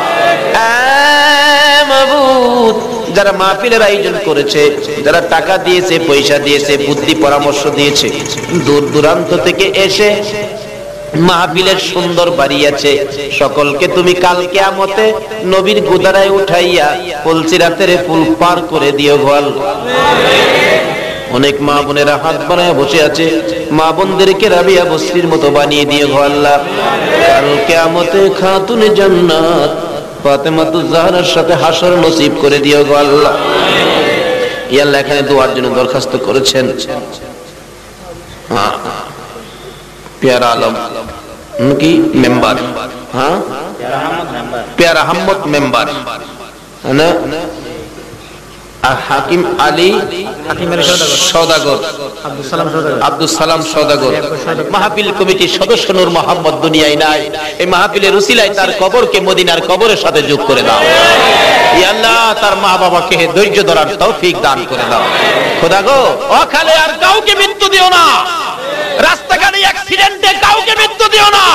মাবুদ, যারা মাহফিলের আয়োজন করেছে, যারা টাকা দিয়েছে, পয়সা দিয়েছে, বুদ্ধি পরামর্শ দিয়েছে, দূর দূরান্ত থেকে এসে মাহফিলের সুন্দর বাড়িয়েছে, সকলকে তুমি কাল কিয়ামতে নবীর গোদারায় উঠাইয়া ফুলসিরাতের ফুল পার করে দিও গো আল্লাহ। অনেক মা বোনেরা হাত বানায় বসে আছে, মা বোনদেরকে রাবিয়া বসরির মতো বানিয়ে দিও গো আল্লাহ। কাল কিয়ামতে খাতুনে জান্নাত ফাতেমাতুজ জাহরার সাথে হাসর নসিব করে দিও গো আল্লাহ। ইয়া আল্লাহ, এখানে দোয়ার জন্য দরখাস্ত করেছেন प्यारा आलम उनकी मेंबर, हाँ प्यारा अहमद मेंबर है ना, हाकिम अली सौदागर, আব্দুল সালাম সওদাগর, মাহফিল কমিটির সদস্য নূর মোহাম্মদ দুনিয়ায় নাই। এই মাহফিলের উসিলায় তার কবরকে মদিনার কবরের সাথে যোগ করে দাও। ইয়া আল্লাহ, তার মা বাবাকে ধৈর্য ধরার তৌফিক দান করে দাও। খোদা গো, অকালে আর কাউকে মৃত্যু দিও না, রাস্তাঘাটে অ্যাক্সিডেন্টে কাউকে মৃত্যু দিও না।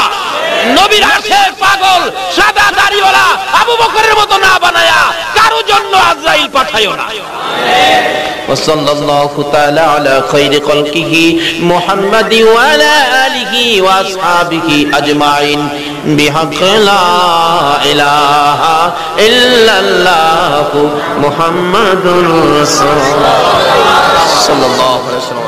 নবীর আশেক পাগল সাদা দাড়িওয়ালা আবু বকরের মতো না বানায়া কারো জন্য আজরাইল পাঠাইও না। ওয়াসাল্লাল্লাহু তাআলা আলা খায়রি খালকিহি মুহাম্মাদি ওয়া আলা আলিহি ওয়া আসহাবিহি আজমাইন বিহাক্কি লা ইলাহা ইল্লাল্লাহু মুহাম্মাদুর রাসূলুল্লাহ সাল্লাল্লাহু আলাইহি ওয়াসাল্লাম।